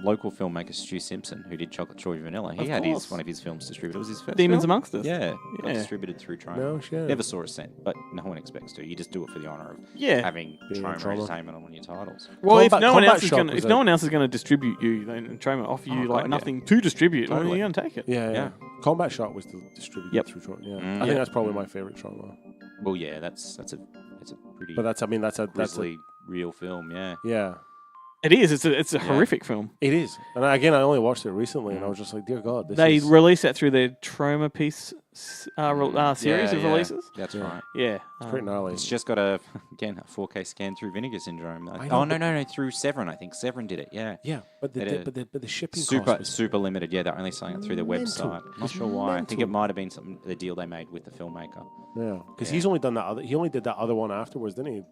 local filmmaker Stu Simpson, who did Chocolate Strawberry Vanilla, he had one of his films distributed. It was his first Demons film? Amongst Us. Yeah, got distributed through Troma. No shit. Never saw a cent, but no one expects to. You just do it for the honour of having Troma Entertainment on one of your titles. Well, if no one else is going to distribute you, then Troma offer you nothing to distribute. Totally. You're going to take it. Yeah. Combat Shot was distributed through Troma. Yeah. I think that's probably my favorite Troma. Well, yeah, that's a pretty. But that's a real film. Yeah. Yeah. It is. It's a horrific film. It is. And again, I only watched it recently, and I was just like, dear God, they released that through their Troma piece series of releases. That's right. Yeah. It's pretty gnarly. It's just got a 4K scan through Vinegar Syndrome. No, through Severin. I think Severin did it. Yeah. Yeah, but the shipping super limited. Yeah, they're only selling it through their website. Not sure why. I think it might have been the deal they made with the filmmaker. Yeah, because he's only done that other. He only did that other one afterwards, didn't he?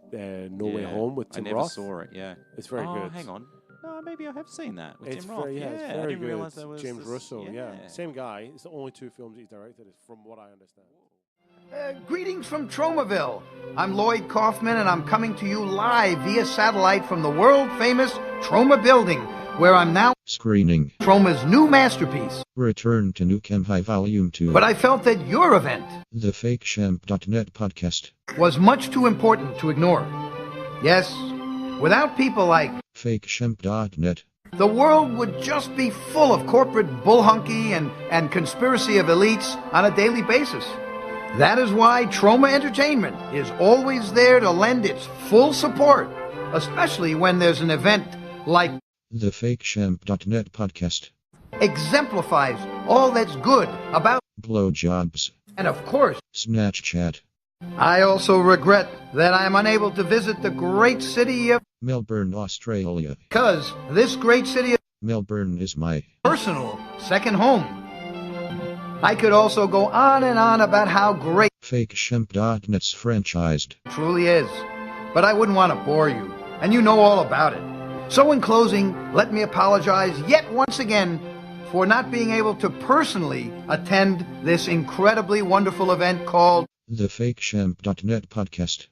No Way Home with Tim Roth. I never saw it. Yeah, it's very good. Hang on. No, maybe I have seen that with Tim Roth. It's very I didn't good. realize that was James Russo. Yeah, same guy. It's the only two films he's directed, from what I understand. Greetings from Tromaville. I'm Lloyd Kaufman, and I'm coming to you live via satellite from the world-famous Troma building, where I'm now screening Troma's new masterpiece, Return to Nukem High Volume 2. But I felt that your event, the FakeShamp.net podcast, was much too important to ignore. Yes, without people like FakeShamp.net, the world would just be full of corporate bullhunky and conspiracy of elites on a daily basis. That is why Troma Entertainment is always there to lend its full support, especially when there's an event like the FakeShamp.net podcast. Exemplifies all that's good about blowjobs and, of course, Snatchchat. I also regret that I am unable to visit the great city of Melbourne, Australia, because this great city of Melbourne is my personal second home. I could also go on and on about how great FakeShamp.net's franchised truly is, but I wouldn't want to bore you, and you know all about it. So in closing, let me apologize yet once again for not being able to personally attend this incredibly wonderful event called the FakeShamp.net podcast.